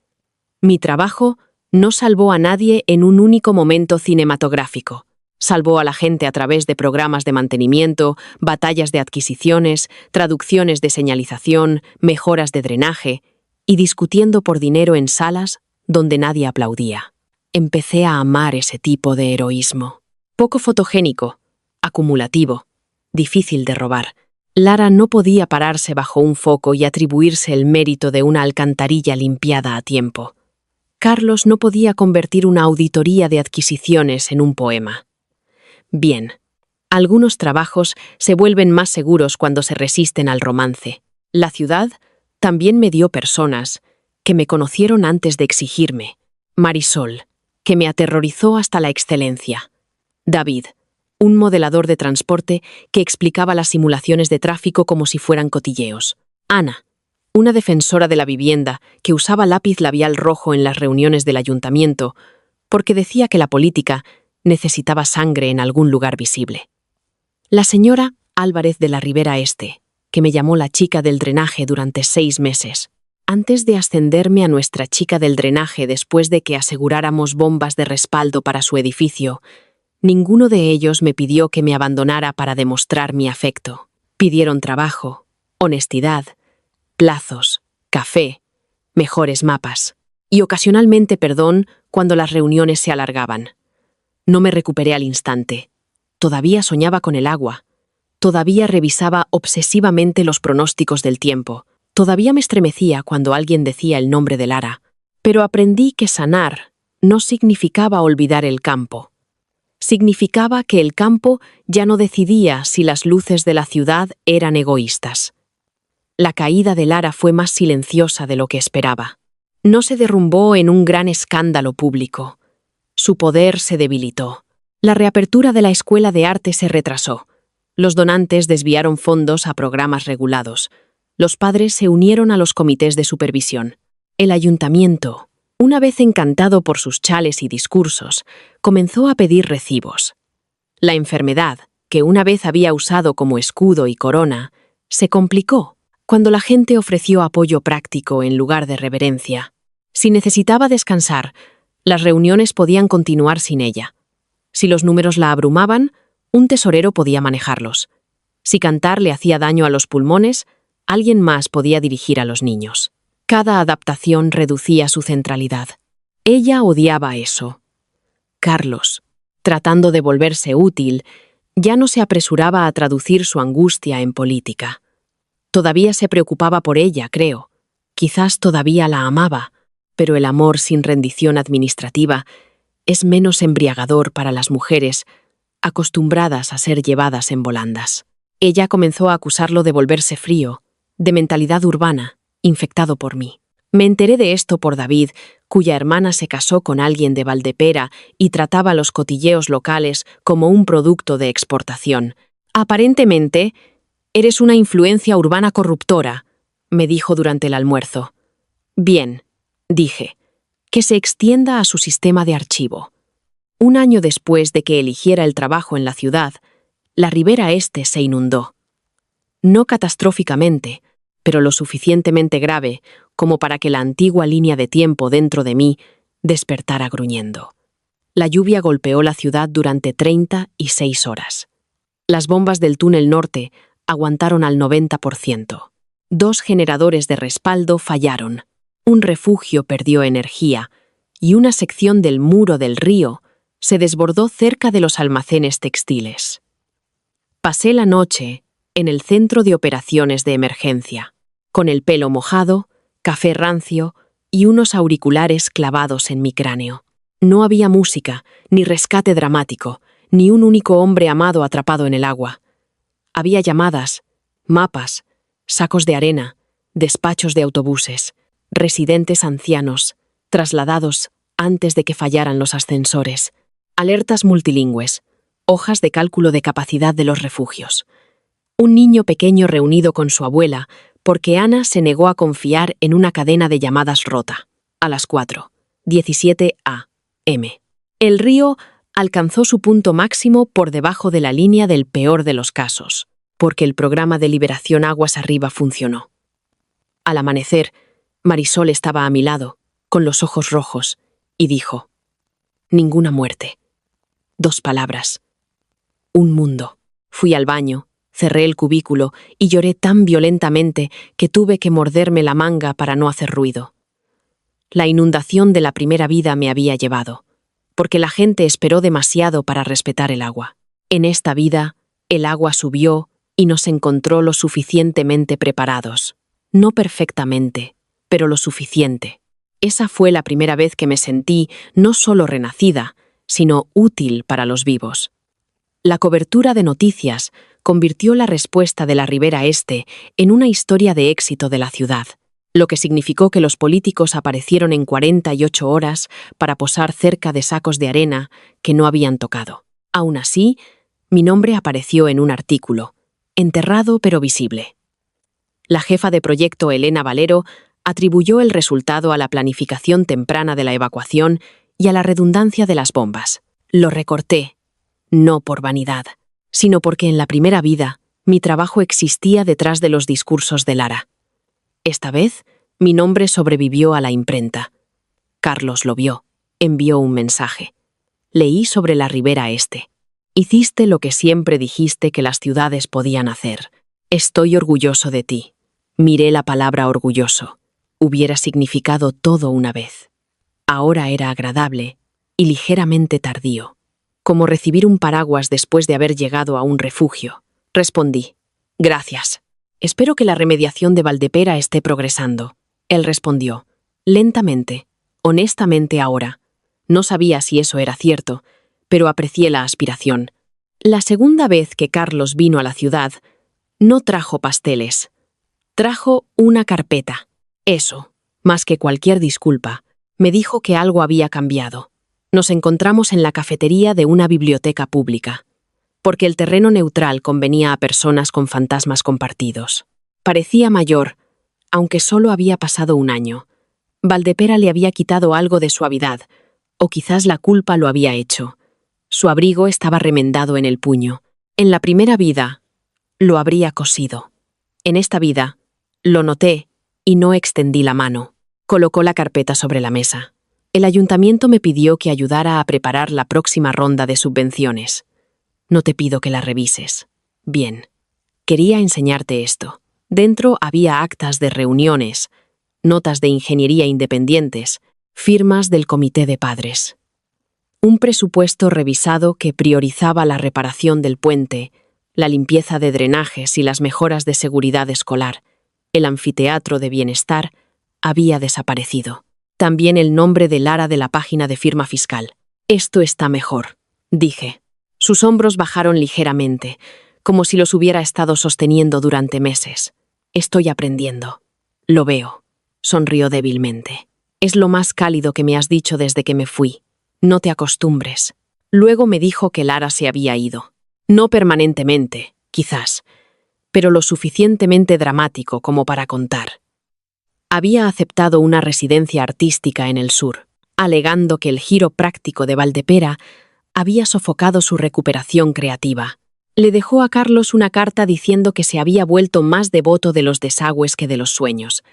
Mi trabajo no salvó a nadie en un único momento cinematográfico. Salvó a la gente a través de programas de mantenimiento, batallas de adquisiciones, traducciones de señalización, mejoras de drenaje y discutiendo por dinero en salas donde nadie aplaudía. Empecé a amar ese tipo de heroísmo. Poco fotogénico, acumulativo, difícil de robar. Lara no podía pararse bajo un foco y atribuirse el mérito de una alcantarilla limpiada a tiempo. Carlos no podía convertir una auditoría de adquisiciones en un poema. Bien, algunos trabajos se vuelven más seguros cuando se resisten al romance. La ciudad también me dio personas que me conocieron antes de exigirme. Marisol, que me aterrorizó hasta la excelencia. David, un modelador de transporte que explicaba las simulaciones de tráfico como si fueran cotilleos. Ana, una defensora de la vivienda que usaba lápiz labial rojo en las reuniones del ayuntamiento porque decía que la política necesitaba sangre en algún lugar visible. La señora Álvarez de la Ribera Este, que me llamó la chica del drenaje durante 6 meses. Antes de ascenderme a nuestra chica del drenaje después de que aseguráramos bombas de respaldo para su edificio, ninguno de ellos me pidió que me abandonara para demostrar mi afecto. Pidieron trabajo, honestidad, plazos, café, mejores mapas y ocasionalmente perdón cuando las reuniones se alargaban. No me recuperé al instante. Todavía soñaba con el agua. Todavía revisaba obsesivamente los pronósticos del tiempo. Todavía me estremecía cuando alguien decía el nombre de Lara. Pero aprendí que sanar no significaba olvidar el campo. Significaba que el campo ya no decidía si las luces de la ciudad eran egoístas. La caída de Lara fue más silenciosa de lo que esperaba. No se derrumbó en un gran escándalo público. Su poder se debilitó. La reapertura de la escuela de arte se retrasó. Los donantes desviaron fondos a programas regulados. Los padres se unieron a los comités de supervisión. El ayuntamiento, una vez encantado por sus chales y discursos, comenzó a pedir recibos. La enfermedad, que una vez había usado como escudo y corona, se complicó cuando la gente ofreció apoyo práctico en lugar de reverencia. Si necesitaba descansar, las reuniones podían continuar sin ella. Si los números la abrumaban, un tesorero podía manejarlos. Si cantar le hacía daño a los pulmones, alguien más podía dirigir a los niños. Cada adaptación reducía su centralidad. Ella odiaba eso. Carlos, tratando de volverse útil, ya no se apresuraba a traducir su angustia en política. Todavía se preocupaba por ella, creo. Quizás todavía la amaba, pero el amor sin rendición administrativa es menos embriagador para las mujeres acostumbradas a ser llevadas en volandas. Ella comenzó a acusarlo de volverse frío, de mentalidad urbana, infectado por mí. Me enteré de esto por David, cuya hermana se casó con alguien de Valdepera y trataba los cotilleos locales como un producto de exportación. Aparentemente, eres una influencia urbana corruptora, me dijo durante el almuerzo. Bien, dije, que se extienda a su sistema de archivo. Un año después de que eligiera el trabajo en la ciudad, la Ribera Este se inundó. No catastróficamente, pero lo suficientemente grave como para que la antigua línea de tiempo dentro de mí despertara gruñendo. La lluvia golpeó la ciudad durante 36 horas. Las bombas del túnel norte aguantaron al 90%. 2 generadores de respaldo fallaron. Un refugio perdió energía y una sección del muro del río se desbordó cerca de los almacenes textiles. Pasé la noche en el centro de operaciones de emergencia, con el pelo mojado, café rancio y unos auriculares clavados en mi cráneo. No había música, ni rescate dramático, ni un único hombre amado atrapado en el agua. Había llamadas, mapas, sacos de arena, despachos de autobuses, residentes ancianos, trasladados antes de que fallaran los ascensores, alertas multilingües, hojas de cálculo de capacidad de los refugios. Un niño pequeño reunido con su abuela porque Ana se negó a confiar en una cadena de llamadas rota. A las 4:17 a.m. El río alcanzó su punto máximo por debajo de la línea del peor de los casos, porque el programa de liberación aguas arriba funcionó. Al amanecer, Marisol estaba a mi lado, con los ojos rojos, y dijo: «Ninguna muerte». 2 palabras. Un mundo. Fui al baño, cerré el cubículo y lloré tan violentamente que tuve que morderme la manga para no hacer ruido. La inundación de la primera vida me había llevado, porque la gente esperó demasiado para respetar el agua. En esta vida, el agua subió y nos encontró lo suficientemente preparados. No perfectamente, pero lo suficiente. Esa fue la primera vez que me sentí no solo renacida, sino útil para los vivos. La cobertura de noticias convirtió la respuesta de la Ribera Este en una historia de éxito de la ciudad, lo que significó que los políticos aparecieron en 48 horas para posar cerca de sacos de arena que no habían tocado. Aún así, mi nombre apareció en un artículo, enterrado pero visible. La jefa de proyecto Elena Valero atribuyó el resultado a la planificación temprana de la evacuación y a la redundancia de las bombas. Lo recorté, no por vanidad, sino porque en la primera vida mi trabajo existía detrás de los discursos de Lara. Esta vez, mi nombre sobrevivió a la imprenta. Carlos lo vio, envió un mensaje. Leí sobre la Ribera Este. Hiciste lo que siempre dijiste que las ciudades podían hacer. Estoy orgulloso de ti. Miré la palabra orgulloso. Hubiera significado todo una vez. Ahora era agradable y ligeramente tardío, como recibir un paraguas después de haber llegado a un refugio. Respondí: «Gracias. Espero que la remediación de Valdepera esté progresando». Él respondió: «Lentamente, honestamente ahora». No sabía si eso era cierto, pero aprecié la aspiración. La segunda vez que Carlos vino a la ciudad, no trajo pasteles. Trajo una carpeta. Eso, más que cualquier disculpa, me dijo que algo había cambiado. Nos encontramos en la cafetería de una biblioteca pública, porque el terreno neutral convenía a personas con fantasmas compartidos. Parecía mayor, aunque solo había pasado un año. Valdepera le había quitado algo de suavidad, o quizás la culpa lo había hecho. Su abrigo estaba remendado en el puño. En la primera vida, lo habría cosido. En esta vida, lo noté y no extendí la mano. Colocó la carpeta sobre la mesa. El ayuntamiento me pidió que ayudara a preparar la próxima ronda de subvenciones. No te pido que la revises. Bien. Quería enseñarte esto. Dentro había actas de reuniones, notas de ingeniería independientes, firmas del comité de padres. Un presupuesto revisado que priorizaba la reparación del puente, la limpieza de drenajes y las mejoras de seguridad escolar. El anfiteatro de bienestar había desaparecido. También el nombre de Lara de la página de firma fiscal. «Esto está mejor», dije. Sus hombros bajaron ligeramente, como si los hubiera estado sosteniendo durante meses. «Estoy aprendiendo». «Lo veo», sonrió débilmente. «Es lo más cálido que me has dicho desde que me fui. No te acostumbres». Luego me dijo que Lara se había ido. No permanentemente, quizás, pero lo suficientemente dramático como para contar. Había aceptado una residencia artística en el sur, alegando que el giro práctico de Valdepera había sofocado su recuperación creativa. Le dejó a Carlos una carta diciendo que se había vuelto más devoto de los desagües que de los sueños.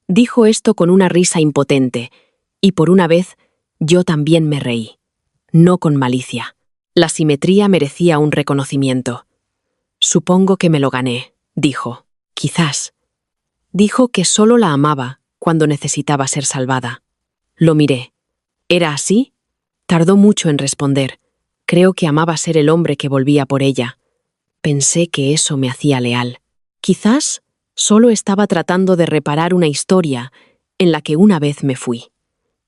Dijo esto con una risa impotente, y por una vez yo también me reí. No con malicia. La simetría merecía un reconocimiento. «Supongo que me lo gané», dijo. «Quizás». Dijo que solo la amaba cuando necesitaba ser salvada. Lo miré. ¿Era así? Tardó mucho en responder. Creo que amaba ser el hombre que volvía por ella. Pensé que eso me hacía leal. Quizás solo estaba tratando de reparar una historia en la que una vez me fui.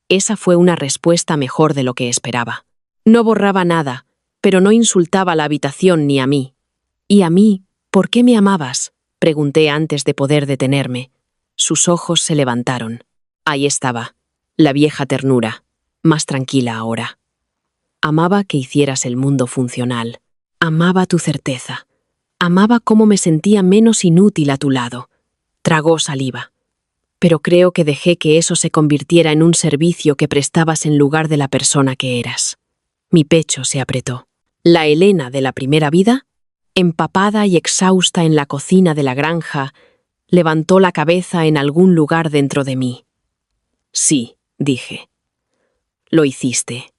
Esa fue una respuesta mejor de lo que esperaba. No borraba nada, pero no insultaba a la habitación ni a mí. ¿Y a mí? ¿Por qué me amabas?, pregunté antes de poder detenerme. Sus ojos se levantaron. Ahí estaba, la vieja ternura, más tranquila ahora. Amaba que hicieras el mundo funcional. Amaba tu certeza. Amaba cómo me sentía menos inútil a tu lado. Tragó saliva. Pero creo que dejé que eso se convirtiera en un servicio que prestabas en lugar de la persona que eras. Mi pecho se apretó. La Elena de la primera vida, empapada y exhausta en la cocina de la granja, levantó la cabeza en algún lugar dentro de mí. Sí, dije. Lo hiciste.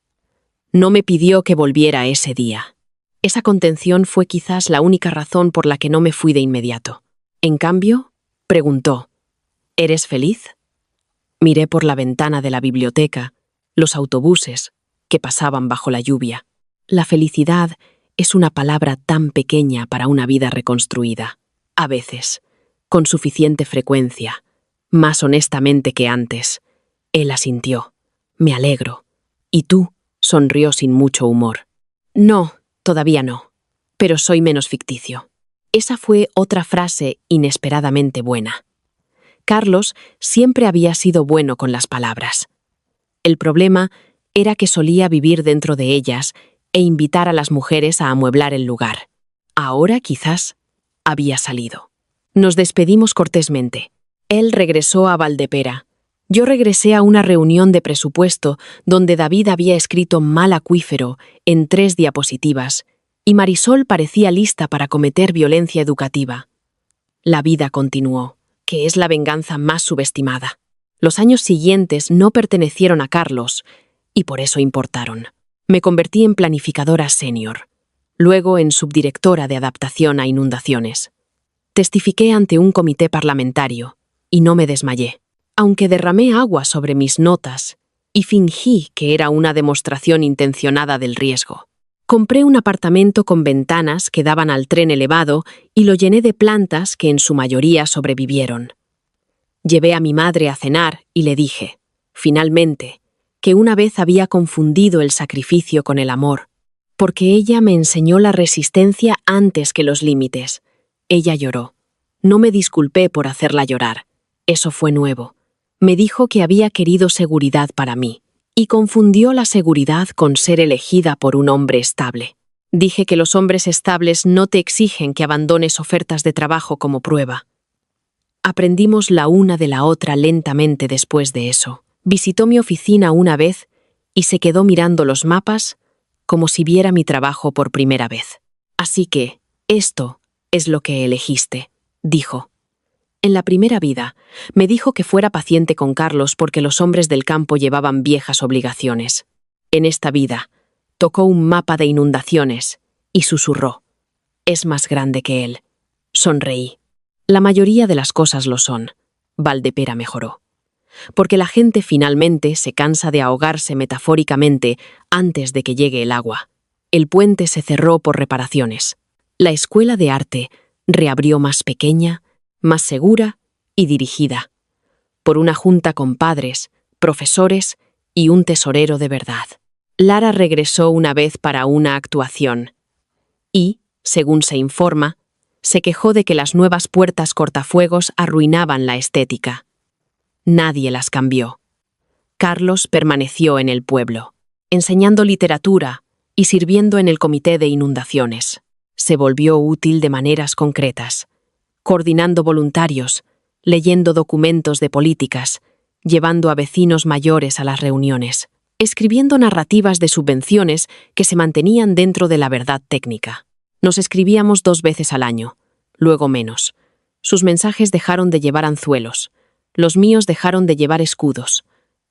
No me pidió que volviera ese día. Esa contención fue quizás la única razón por la que no me fui de inmediato. En cambio, preguntó, ¿eres feliz? Miré por la ventana de la biblioteca, los autobuses que pasaban bajo la lluvia. La felicidad es una palabra tan pequeña para una vida reconstruida. A veces, con suficiente frecuencia, más honestamente que antes. Él asintió. Me alegro. ¿Y tú? Sonrió sin mucho humor. No, todavía no. Pero soy menos ficticio. Esa fue otra frase inesperadamente buena. Carlos siempre había sido bueno con las palabras. El problema era que solía vivir dentro de ellas e invitar a las mujeres a amueblar el lugar. Ahora, quizás, había salido. Nos despedimos cortésmente. Él regresó a Valdepera. Yo regresé a una reunión de presupuesto donde David había escrito mal acuífero en 3 diapositivas y Marisol parecía lista para cometer violencia educativa. La vida continuó, que es la venganza más subestimada. Los años siguientes no pertenecieron a Carlos y por eso importaron. Me convertí en planificadora senior, luego en subdirectora de adaptación a inundaciones. Testifiqué ante un comité parlamentario y no me desmayé. Aunque derramé agua sobre mis notas y fingí que era una demostración intencionada del riesgo. Compré un apartamento con ventanas que daban al tren elevado y lo llené de plantas que en su mayoría sobrevivieron. Llevé a mi madre a cenar y le dije, finalmente, que una vez había confundido el sacrificio con el amor, porque ella me enseñó la resistencia antes que los límites. Ella lloró. No me disculpé por hacerla llorar. Eso fue nuevo. Me dijo que había querido seguridad para mí, y confundió la seguridad con ser elegida por un hombre estable. Dije que los hombres estables no te exigen que abandones ofertas de trabajo como prueba. Aprendimos la una de la otra lentamente después de eso. Visitó mi oficina una vez y se quedó mirando los mapas como si viera mi trabajo por primera vez. Así que, esto es lo que elegiste, dijo. En la primera vida, me dijo que fuera paciente con Carlos porque los hombres del campo llevaban viejas obligaciones. En esta vida, tocó un mapa de inundaciones y susurró. Es más grande que él. Sonreí. La mayoría de las cosas lo son. Valdepera mejoró. Porque la gente finalmente se cansa de ahogarse metafóricamente antes de que llegue el agua. El puente se cerró por reparaciones. La escuela de arte reabrió más pequeña, más segura y dirigida, por una junta con padres, profesores y un tesorero de verdad. Lara regresó una vez para una actuación y, según se informa, se quejó de que las nuevas puertas cortafuegos arruinaban la estética. Nadie las cambió. Carlos permaneció en el pueblo, enseñando literatura y sirviendo en el comité de inundaciones. Se volvió útil de maneras concretas, coordinando voluntarios, leyendo documentos de políticas, llevando a vecinos mayores a las reuniones, escribiendo narrativas de subvenciones que se mantenían dentro de la verdad técnica. Nos escribíamos 2 veces al año, luego menos. Sus mensajes dejaron de llevar anzuelos, los míos dejaron de llevar escudos.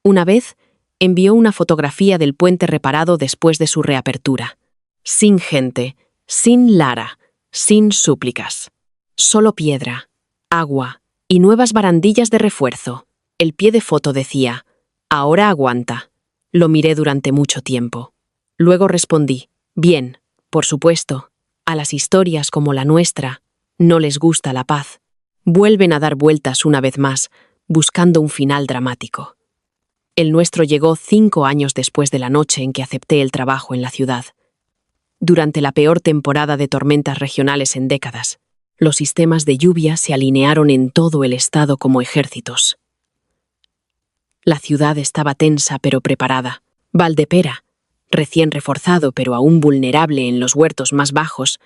Una vez, envió una fotografía del puente reparado después de su reapertura. Sin gente, sin Lara, sin súplicas. Solo piedra, agua y nuevas barandillas de refuerzo. El pie de foto decía, ahora aguanta. Lo miré durante mucho tiempo. Luego respondí, bien, por supuesto, a las historias como la nuestra no les gusta la paz. Vuelven a dar vueltas una vez más, buscando un final dramático. El nuestro llegó 5 años después de la noche en que acepté el trabajo en la ciudad. Durante la peor temporada de tormentas regionales en décadas, los sistemas de lluvia se alinearon en todo el estado como ejércitos. La ciudad estaba tensa pero preparada. Valdepera, recién reforzado pero aún vulnerable en los huertos más bajos,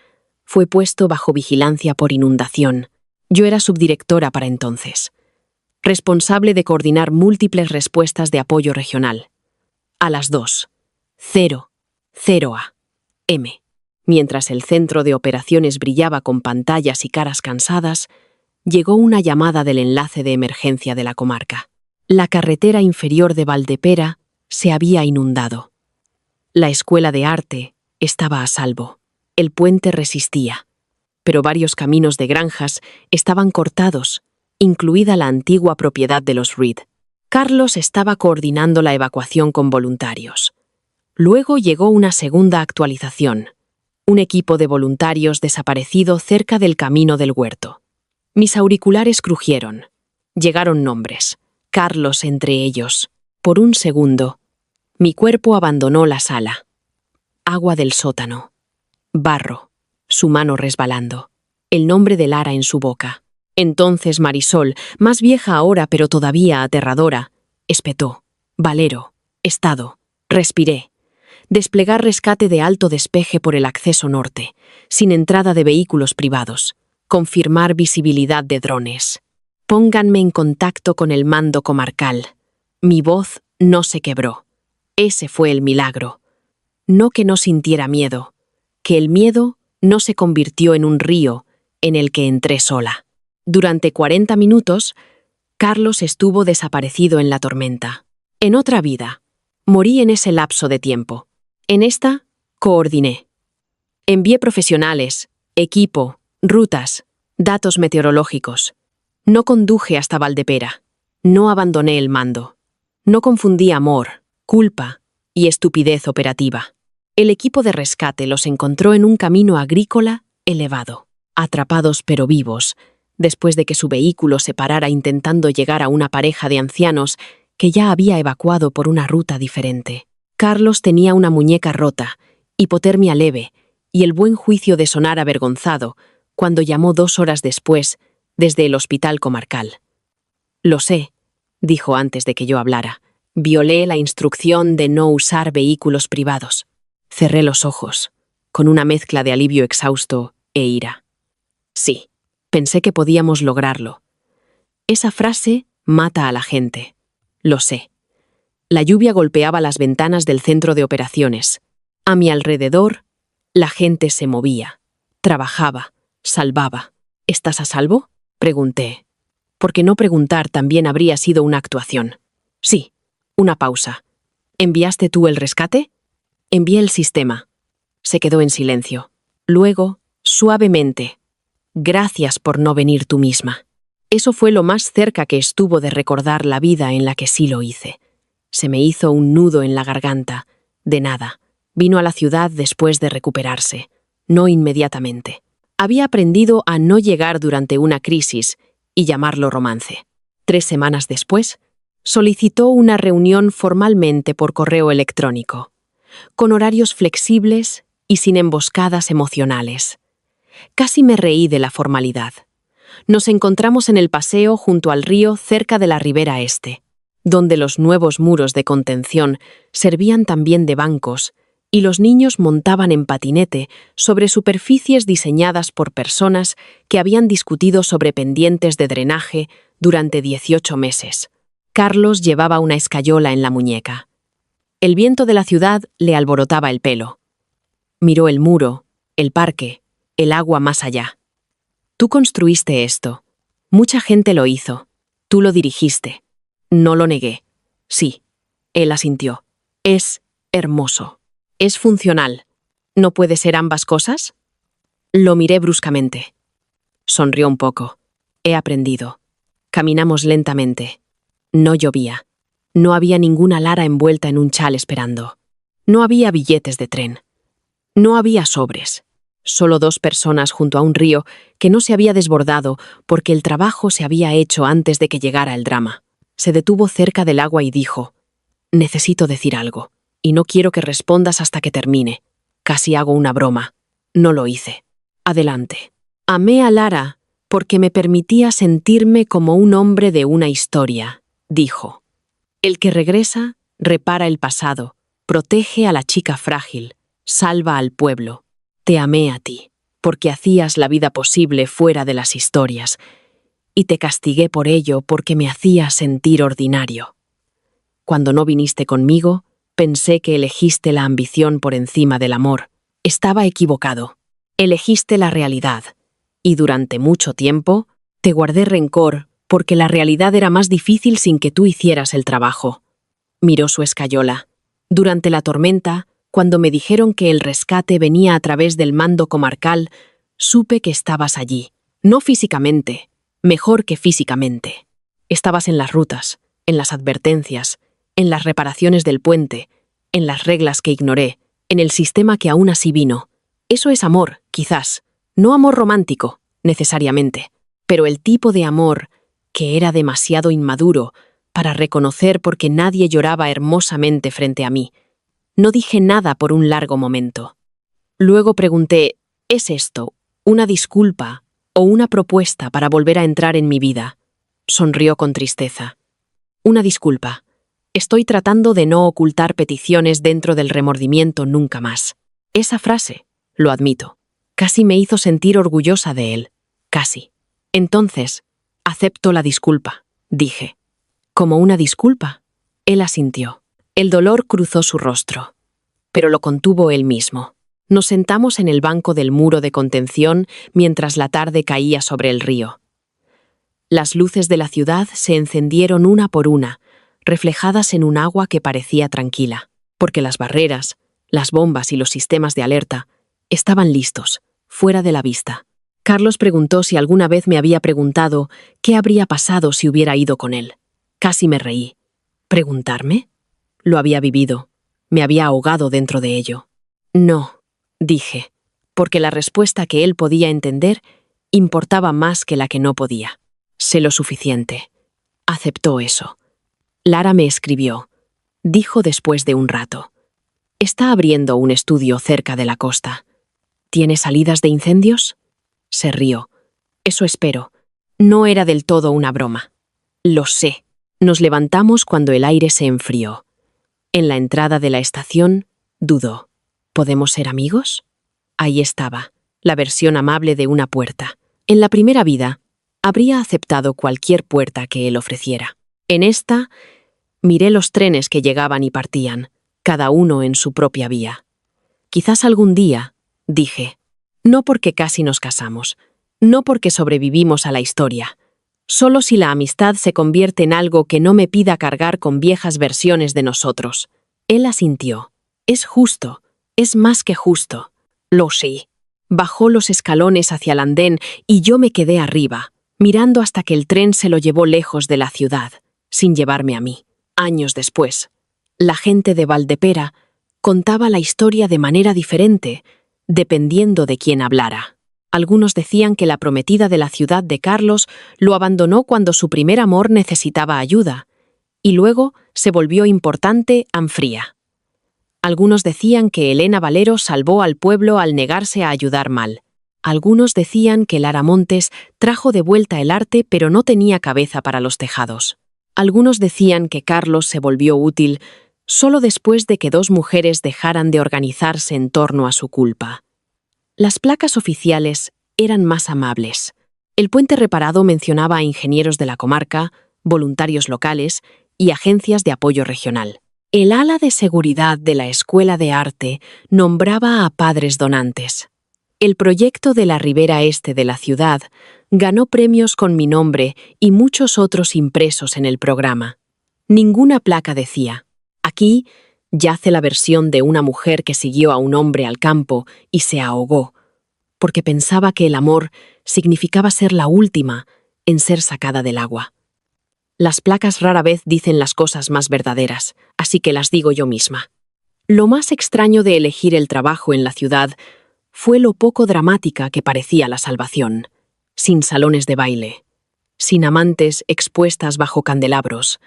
fue puesto bajo vigilancia por inundación. Yo era subdirectora para entonces, responsable de coordinar múltiples respuestas de apoyo regional. A las 2:00 a.m., mientras el centro de operaciones brillaba con pantallas y caras cansadas, llegó una llamada del enlace de emergencia de la comarca. La carretera inferior de Valdepera se había inundado. La escuela de arte estaba a salvo. El puente resistía, pero varios caminos de granjas estaban cortados, incluida la antigua propiedad de los Reed. Carlos estaba coordinando la evacuación con voluntarios. Luego llegó una segunda actualización. Un equipo de voluntarios desaparecido cerca del camino del huerto. Mis auriculares crujieron. Llegaron nombres. Carlos entre ellos. Por un segundo, mi cuerpo abandonó la sala. Agua del sótano. Barro. Su mano resbalando. El nombre de Lara en su boca. Entonces Marisol, más vieja ahora pero todavía aterradora, espetó. Valero. Estado. Respiré. Desplegar rescate de alto despeje por el acceso norte, sin entrada de vehículos privados. Confirmar visibilidad de drones. Pónganme en contacto con el mando comarcal. Mi voz no se quebró. Ese fue el milagro. No que no sintiera miedo, que el miedo no se convirtió en un río en el que entré sola. Durante 40 minutos, Carlos estuvo desaparecido en la tormenta. En otra vida, morí en ese lapso de tiempo. En esta, coordiné. Envié profesionales, equipo, rutas, datos meteorológicos. No conduje hasta Valdepera. No abandoné el mando. No confundí amor, culpa y estupidez operativa. El equipo de rescate los encontró en un camino agrícola elevado, atrapados pero vivos, después de que su vehículo se parara intentando llegar a una pareja de ancianos que ya había evacuado por una ruta diferente. Carlos tenía una muñeca rota, hipotermia leve y el buen juicio de sonar avergonzado cuando llamó 2 horas después desde el hospital comarcal. Lo sé, dijo antes de que yo hablara. Violé la instrucción de no usar vehículos privados. Cerré los ojos, con una mezcla de alivio exhausto e ira. Sí, pensé que podíamos lograrlo. Esa frase mata a la gente. Lo sé. La lluvia golpeaba las ventanas del centro de operaciones. A mi alrededor, la gente se movía, trabajaba, salvaba. ¿Estás a salvo?, pregunté. Porque no preguntar también habría sido una actuación. Sí, una pausa. ¿Enviaste tú el rescate? Envié el sistema. Se quedó en silencio. Luego, suavemente. Gracias por no venir tú misma. Eso fue lo más cerca que estuvo de recordar la vida en la que sí lo hice. Se me hizo un nudo en la garganta. De nada. Vino a la ciudad después de recuperarse. No inmediatamente. Había aprendido a no llegar durante una crisis y llamarlo romance. 3 semanas después, solicitó una reunión formalmente por correo electrónico, con horarios flexibles y sin emboscadas emocionales. Casi me reí de la formalidad. Nos encontramos en el paseo junto al río cerca de la ribera este, donde los nuevos muros de contención servían también de bancos y los niños montaban en patinete sobre superficies diseñadas por personas que habían discutido sobre pendientes de drenaje durante 18 meses. Carlos llevaba una escayola en la muñeca. El viento de la ciudad le alborotaba el pelo. Miró el muro, el parque, el agua más allá. Tú construiste esto. Mucha gente lo hizo. Tú lo dirigiste. No lo negué. Sí. Él asintió. Es hermoso. Es funcional. ¿No puede ser ambas cosas? Lo miré bruscamente. Sonrió un poco. He aprendido. Caminamos lentamente. No llovía. No había ninguna Lara envuelta en un chal esperando. No había billetes de tren. No había sobres. Solo 2 personas junto a un río que no se había desbordado porque el trabajo se había hecho antes de que llegara el drama. Se detuvo cerca del agua y dijo: «Necesito decir algo, y no quiero que respondas hasta que termine. Casi hago una broma. No lo hice. Adelante». Amé a Lara porque me permitía sentirme como un hombre de una historia, dijo. El que regresa, repara el pasado, protege a la chica frágil, salva al pueblo. Te amé a ti, porque hacías la vida posible fuera de las historias, y te castigué por ello porque me hacías sentir ordinario. Cuando no viniste conmigo, pensé que elegiste la ambición por encima del amor. Estaba equivocado. Elegiste la realidad, y durante mucho tiempo te guardé rencor porque la realidad era más difícil sin que tú hicieras el trabajo. Miró su escayola. Durante la tormenta, cuando me dijeron que el rescate venía a través del mando comarcal, supe que estabas allí. No físicamente, mejor que físicamente. Estabas en las rutas, en las advertencias, en las reparaciones del puente, en las reglas que ignoré, en el sistema que aún así vino. Eso es amor, quizás. No amor romántico, necesariamente, pero el tipo de amor que era demasiado inmaduro para reconocer porque nadie lloraba hermosamente frente a mí. No dije nada por un largo momento. Luego pregunté: ¿es esto una disculpa o una propuesta para volver a entrar en mi vida? Sonrió con tristeza. Una disculpa. Estoy tratando de no ocultar peticiones dentro del remordimiento nunca más. Esa frase, lo admito, casi me hizo sentir orgullosa de él. Casi. Entonces, acepto la disculpa, dije. ¿Como una disculpa? Él asintió. El dolor cruzó su rostro, pero lo contuvo él mismo. Nos sentamos en el banco del muro de contención mientras la tarde caía sobre el río. Las luces de la ciudad se encendieron una por una, reflejadas en un agua que parecía tranquila, porque las barreras, las bombas y los sistemas de alerta estaban listos, fuera de la vista. Carlos preguntó si alguna vez me había preguntado qué habría pasado si hubiera ido con él. Casi me reí. ¿Preguntarme? Lo había vivido. Me había ahogado dentro de ello. No, dije, porque la respuesta que él podía entender importaba más que la que no podía. Sé lo suficiente. Aceptó eso. Lara me escribió. Dijo después de un rato. Está abriendo un estudio cerca de la costa. ¿Tiene salidas de incendios? Se rió. Eso espero. No era del todo una broma. Lo sé. Nos levantamos cuando el aire se enfrió. En la entrada de la estación, dudó. ¿Podemos ser amigos? Ahí estaba, la versión amable de una puerta. En la primera vida, habría aceptado cualquier puerta que él ofreciera. En esta, miré los trenes que llegaban y partían, cada uno en su propia vía. Quizás algún día, dije, no porque casi nos casamos, no porque sobrevivimos a la historia, solo si la amistad se convierte en algo que no me pida cargar con viejas versiones de nosotros. Él asintió. Es justo, es más que justo. Lo sé. Bajó los escalones hacia el andén y yo me quedé arriba, mirando hasta que el tren se lo llevó lejos de la ciudad, sin llevarme a mí. Años después, la gente de Valdepera contaba la historia de manera diferente, dependiendo de quién hablara. Algunos decían que la prometida de la ciudad de Carlos lo abandonó cuando su primer amor necesitaba ayuda, y luego se volvió importante and fría. Algunos decían que Elena Valero salvó al pueblo al negarse a ayudar mal. Algunos decían que Lara Montes trajo de vuelta el arte pero no tenía cabeza para los tejados. Algunos decían que Carlos se volvió útil solo después de que 2 mujeres dejaran de organizarse en torno a su culpa. Las placas oficiales eran más amables. El puente reparado mencionaba a ingenieros de la comarca, voluntarios locales y agencias de apoyo regional. El ala de seguridad de la Escuela de Arte nombraba a padres donantes. El proyecto de la ribera este de la ciudad ganó premios con mi nombre y muchos otros impresos en el programa. Ninguna placa decía: aquí yace la versión de una mujer que siguió a un hombre al campo y se ahogó, porque pensaba que el amor significaba ser la última en ser sacada del agua. Las placas rara vez dicen las cosas más verdaderas, así que las digo yo misma. Lo más extraño de elegir el trabajo en la ciudad fue lo poco dramática que parecía la salvación. Sin salones de baile, sin amantes expuestas bajo candelabros,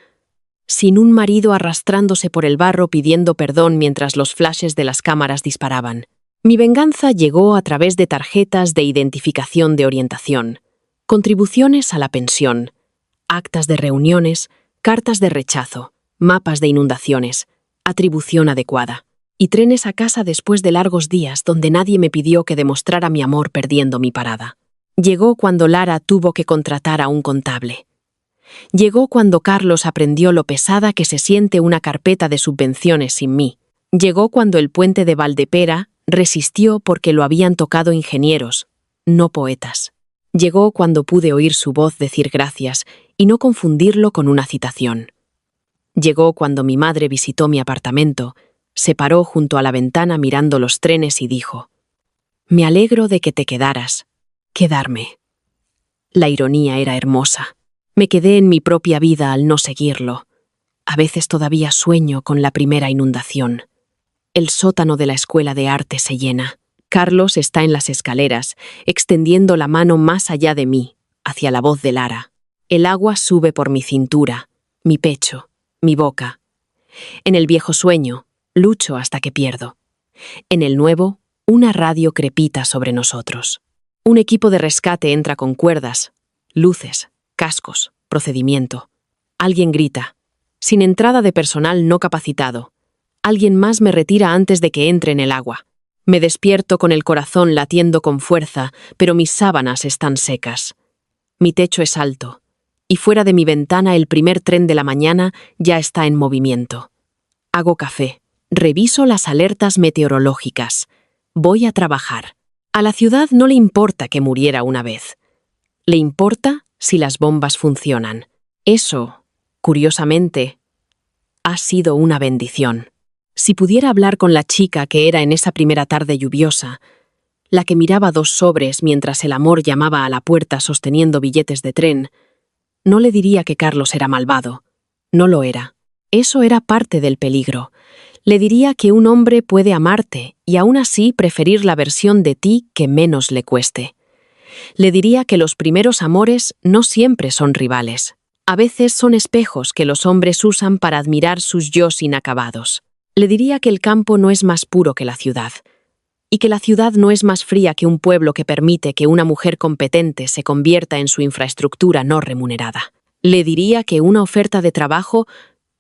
sin un marido arrastrándose por el barro pidiendo perdón mientras los flashes de las cámaras disparaban. Mi venganza llegó a través de tarjetas de identificación de orientación, contribuciones a la pensión, actas de reuniones, cartas de rechazo, mapas de inundaciones, atribución adecuada, y trenes a casa después de largos días donde nadie me pidió que demostrara mi amor perdiendo mi parada. Llegó cuando Lara tuvo que contratar a un contable. Llegó cuando Carlos aprendió lo pesada que se siente una carpeta de subvenciones sin mí. Llegó cuando el puente de Valdepera resistió porque lo habían tocado ingenieros, no poetas. Llegó cuando pude oír su voz decir gracias y no confundirlo con una citación. Llegó cuando mi madre visitó mi apartamento, se paró junto a la ventana mirando los trenes y dijo: «Me alegro de que te quedaras. Quedarme». La ironía era hermosa. Me quedé en mi propia vida al no seguirlo. A veces todavía sueño con la primera inundación. El sótano de la escuela de arte se llena. Carlos está en las escaleras, extendiendo la mano más allá de mí, hacia la voz de Lara. El agua sube por mi cintura, mi pecho, mi boca. En el viejo sueño, lucho hasta que pierdo. En el nuevo, una radio crepita sobre nosotros. Un equipo de rescate entra con cuerdas, luces, cascos, procedimiento. Alguien grita. Sin entrada de personal no capacitado. Alguien más me retira antes de que entre en el agua. Me despierto con el corazón latiendo con fuerza, pero mis sábanas están secas. Mi techo es alto, y fuera de mi ventana el primer tren de la mañana ya está en movimiento. Hago café, reviso las alertas meteorológicas. Voy a trabajar. A la ciudad no le importa que muriera una vez. Le importa si las bombas funcionan. Eso, curiosamente, ha sido una bendición. Si pudiera hablar con la chica que era en esa primera tarde lluviosa, la que miraba 2 sobres mientras el amor llamaba a la puerta sosteniendo billetes de tren, no le diría que Carlos era malvado. No lo era. Eso era parte del peligro. Le diría que un hombre puede amarte y aún así preferir la versión de ti que menos le cueste. Le diría que los primeros amores no siempre son rivales. A veces son espejos que los hombres usan para admirar sus yos inacabados. Le diría que el campo no es más puro que la ciudad, y que la ciudad no es más fría que un pueblo que permite que una mujer competente se convierta en su infraestructura no remunerada. Le diría que una oferta de trabajo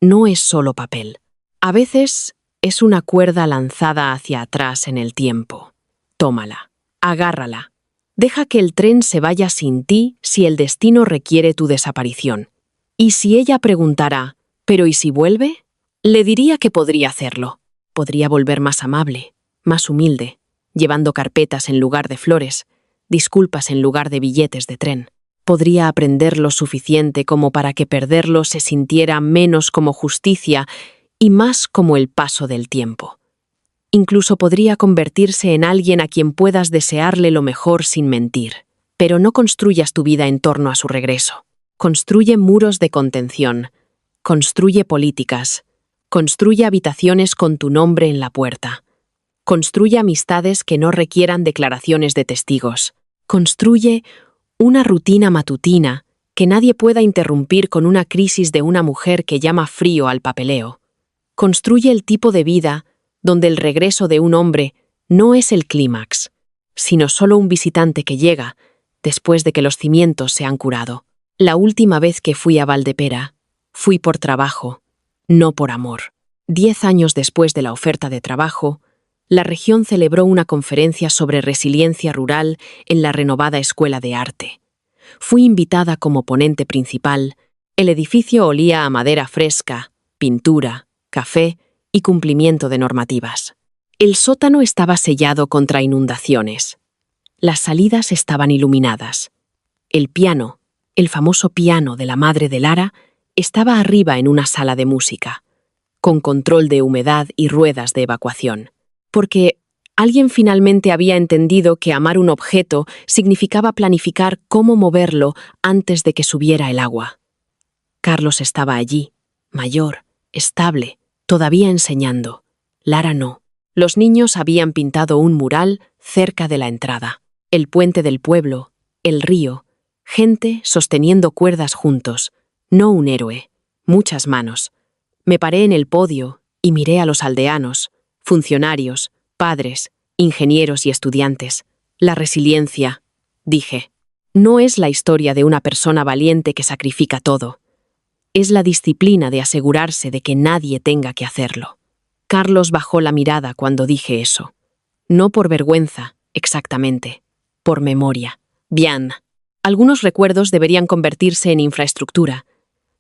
no es solo papel. A veces es una cuerda lanzada hacia atrás en el tiempo. Tómala, agárrala. Deja que el tren se vaya sin ti si el destino requiere tu desaparición. Y si ella preguntara, ¿pero y si vuelve? Le diría que podría hacerlo. Podría volver más amable, más humilde, llevando carpetas en lugar de flores, disculpas en lugar de billetes de tren. Podría aprender lo suficiente como para que perderlo se sintiera menos como justicia y más como el paso del tiempo. Incluso podría convertirse en alguien a quien puedas desearle lo mejor sin mentir. Pero no construyas tu vida en torno a su regreso. Construye muros de contención. Construye políticas. Construye habitaciones con tu nombre en la puerta. Construye amistades que no requieran declaraciones de testigos. Construye una rutina matutina que nadie pueda interrumpir con una crisis de una mujer que llama frío al papeleo. Construye el tipo de vida donde el regreso de un hombre no es el clímax, sino solo un visitante que llega después de que los cimientos se han curado. La última vez que fui a Valdepera, fui por trabajo, no por amor. 10 años después de la oferta de trabajo, la región celebró una conferencia sobre resiliencia rural en la renovada Escuela de Arte. Fui invitada como ponente principal. El edificio olía a madera fresca, pintura, café y cumplimiento de normativas. El sótano estaba sellado contra inundaciones. Las salidas estaban iluminadas. El piano, el famoso piano de la madre de Lara, estaba arriba en una sala de música, con control de humedad y ruedas de evacuación. Porque alguien finalmente había entendido que amar un objeto significaba planificar cómo moverlo antes de que subiera el agua. Carlos estaba allí, mayor, estable, todavía enseñando. Lara no. Los niños habían pintado un mural cerca de la entrada. El puente del pueblo, el río, gente sosteniendo cuerdas juntos. No un héroe, muchas manos. Me paré en el podio y miré a los aldeanos, funcionarios, padres, ingenieros y estudiantes. La resiliencia, dije, no es la historia de una persona valiente que sacrifica todo. Es la disciplina de asegurarse de que nadie tenga que hacerlo. Carlos bajó la mirada cuando dije eso. No por vergüenza, exactamente. Por memoria. Bien. Algunos recuerdos deberían convertirse en infraestructura.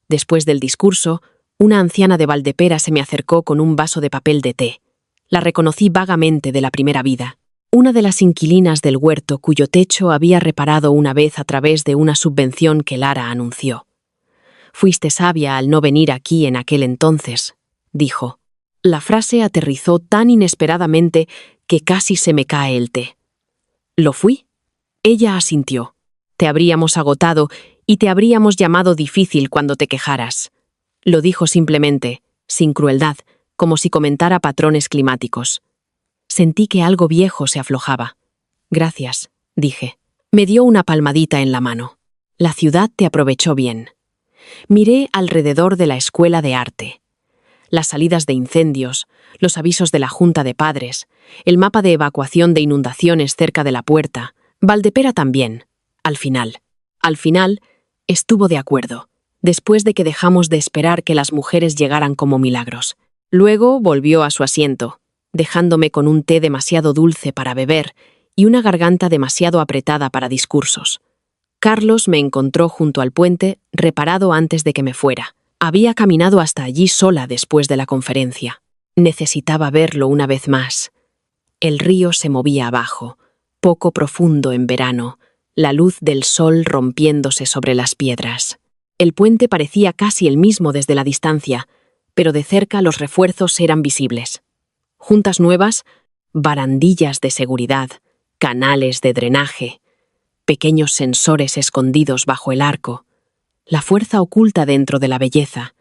Después del discurso, una anciana de Valdepera se me acercó con un vaso de papel de té. La reconocí vagamente de la primera vida. Una de las inquilinas del huerto cuyo techo había reparado una vez a través de una subvención que Lara anunció. «Fuiste sabia al no venir aquí en aquel entonces», dijo. La frase aterrizó tan inesperadamente que casi se me cae el té. «¿Lo fui?» Ella asintió. «Te habríamos agotado y te habríamos llamado difícil cuando te quejaras». Lo dijo simplemente, sin crueldad, como si comentara patrones climáticos. Sentí que algo viejo se aflojaba. «Gracias», dije. Me dio una palmadita en la mano. «La ciudad te aprovechó bien». Miré alrededor de la escuela de arte. Las salidas de incendios, los avisos de la Junta de Padres, el mapa de evacuación de inundaciones cerca de la puerta, Valdepera también. Al final, estuvo de acuerdo, después de que dejamos de esperar que las mujeres llegaran como milagros. Luego volvió a su asiento, dejándome con un té demasiado dulce para beber y una garganta demasiado apretada para discursos. Carlos me encontró junto al puente, reparado antes de que me fuera. Había caminado hasta allí sola después de la conferencia. Necesitaba verlo una vez más. El río se movía abajo, poco profundo en verano, la luz del sol rompiéndose sobre las piedras. El puente parecía casi el mismo desde la distancia, pero de cerca los refuerzos eran visibles. Juntas nuevas, barandillas de seguridad, canales de drenaje, pequeños sensores escondidos bajo el arco, la fuerza oculta dentro de la belleza.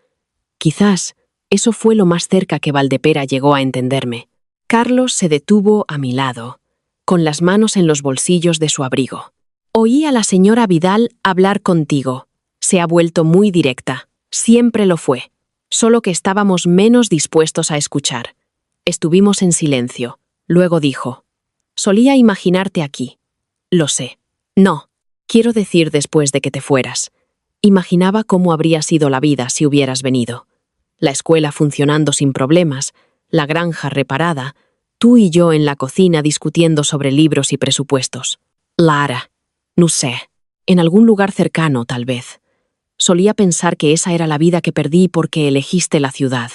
Quizás eso fue lo más cerca que Valdepera llegó a entenderme. Carlos se detuvo a mi lado, con las manos en los bolsillos de su abrigo. «Oí a la señora Vidal hablar contigo. Se ha vuelto muy directa. Siempre lo fue. Solo que estábamos menos dispuestos a escuchar. Estuvimos en silencio. Luego dijo: «Solía imaginarte aquí». «Lo sé». «No. Quiero decir después de que te fueras. Imaginaba cómo habría sido la vida si hubieras venido. La escuela funcionando sin problemas, la granja reparada, tú y yo en la cocina discutiendo sobre libros y presupuestos. Lara, no sé, en algún lugar cercano, tal vez. Solía pensar que esa era la vida que perdí porque elegiste la ciudad.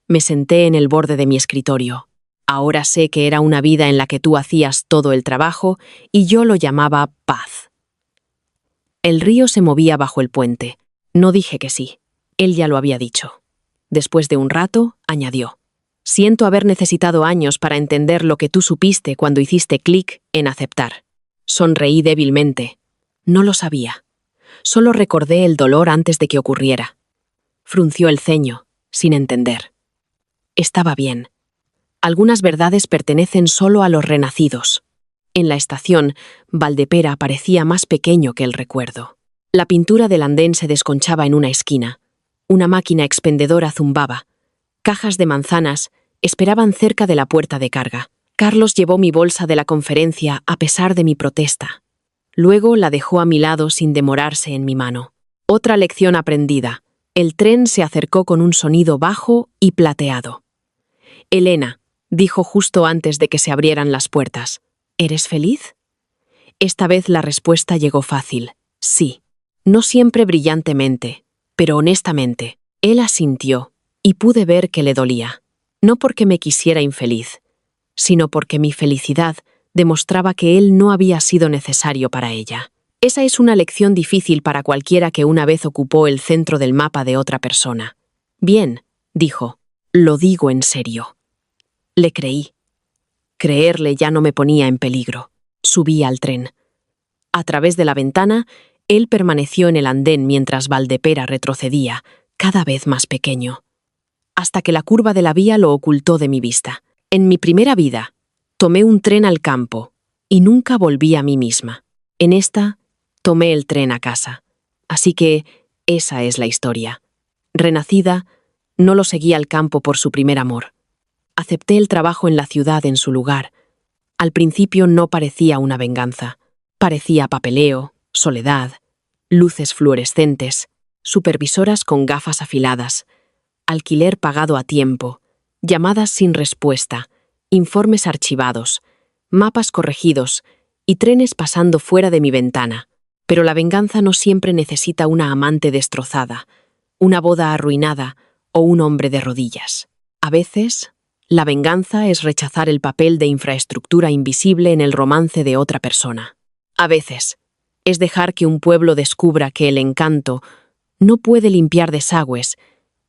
Me senté en el borde de mi escritorio. Ahora sé que era una vida en la que tú hacías todo el trabajo y yo lo llamaba paz». El río se movía bajo el puente. No dije que sí. Él ya lo había dicho. Después de un rato, añadió: «Siento haber necesitado años para entender lo que tú supiste cuando hiciste clic en aceptar». Sonreí débilmente. No lo sabía. Solo recordé el dolor antes de que ocurriera. Frunció el ceño, sin entender. Estaba bien. Algunas verdades pertenecen solo a los renacidos. En la estación, Valdepera parecía más pequeño que el recuerdo. La pintura del andén se desconchaba en una esquina. Una máquina expendedora zumbaba. Cajas de manzanas esperaban cerca de la puerta de carga. Carlos llevó mi bolsa de la conferencia a pesar de mi protesta. Luego la dejó a mi lado sin demorarse en mi mano. Otra lección aprendida. El tren se acercó con un sonido bajo y plateado. «Elena», dijo justo antes de que se abrieran las puertas. «¿Eres feliz?» Esta vez la respuesta llegó fácil. Sí. No siempre brillantemente, pero honestamente. Él asintió, y pude ver que le dolía. No porque me quisiera infeliz, sino porque mi felicidad demostraba que él no había sido necesario para ella. Esa es una lección difícil para cualquiera que una vez ocupó el centro del mapa de otra persona. «Bien», dijo, «lo digo en serio». Le creí. Creerle ya no me ponía en peligro. Subí al tren. A través de la ventana, él permaneció en el andén mientras Valdepera retrocedía, cada vez más pequeño, hasta que la curva de la vía lo ocultó de mi vista. En mi primera vida, tomé un tren al campo y nunca volví a mí misma. En esta, tomé el tren a casa. Así que esa es la historia. Renacida, no lo seguí al campo por su primer amor. Acepté el trabajo en la ciudad en su lugar. Al principio no parecía una venganza. Parecía papeleo, soledad, luces fluorescentes, supervisoras con gafas afiladas, alquiler pagado a tiempo, llamadas sin respuesta, informes archivados, mapas corregidos y trenes pasando fuera de mi ventana. Pero la venganza no siempre necesita una amante destrozada, una boda arruinada o un hombre de rodillas. A veces, la venganza es rechazar el papel de infraestructura invisible en el romance de otra persona. A veces, es dejar que un pueblo descubra que el encanto no puede limpiar desagües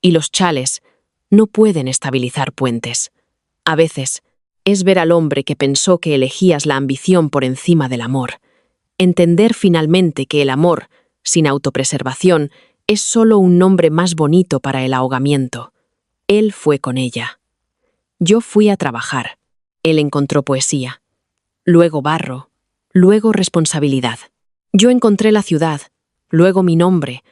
y los chales no pueden estabilizar puentes. A veces, es ver al hombre que pensó que elegías la ambición por encima del amor. Entender finalmente que el amor, sin autopreservación, es solo un nombre más bonito para el ahogamiento. Él fue con ella. Yo fui a trabajar. Él encontró poesía. Luego barro. Luego responsabilidad. Yo encontré la ciudad. Luego mi nombre.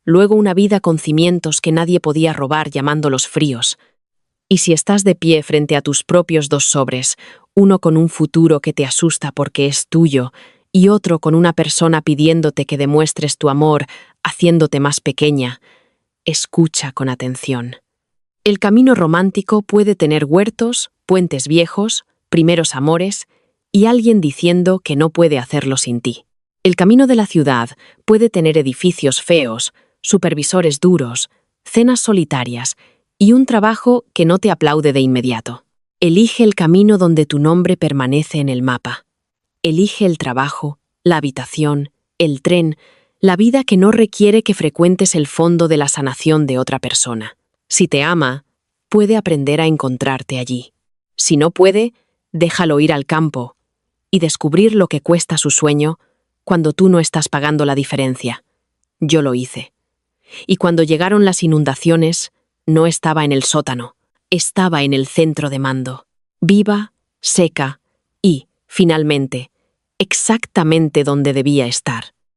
Luego una vida con cimientos que nadie podía robar llamándolos fríos. Y si estás de pie frente a tus propios dos sobres, uno con un futuro que te asusta porque es tuyo, y otro con una persona pidiéndote que demuestres tu amor, haciéndote más pequeña, escucha con atención. El camino romántico puede tener huertos, puentes viejos, primeros amores y alguien diciendo que no puede hacerlo sin ti. El camino de la ciudad puede tener edificios feos, supervisores duros, cenas solitarias y un trabajo que no te aplaude de inmediato. Elige el camino donde tu nombre permanece en el mapa. Elige el trabajo, la habitación, el tren, la vida que no requiere que frecuentes el fondo de la sanación de otra persona. Si te ama, puede aprender a encontrarte allí. Si no puede, déjalo ir al campo y descubrir lo que cuesta su sueño cuando tú no estás pagando la diferencia. Yo lo hice. Y cuando llegaron las inundaciones, no estaba en el sótano, estaba en el centro de mando, viva, seca y, finalmente, exactamente donde debía estar.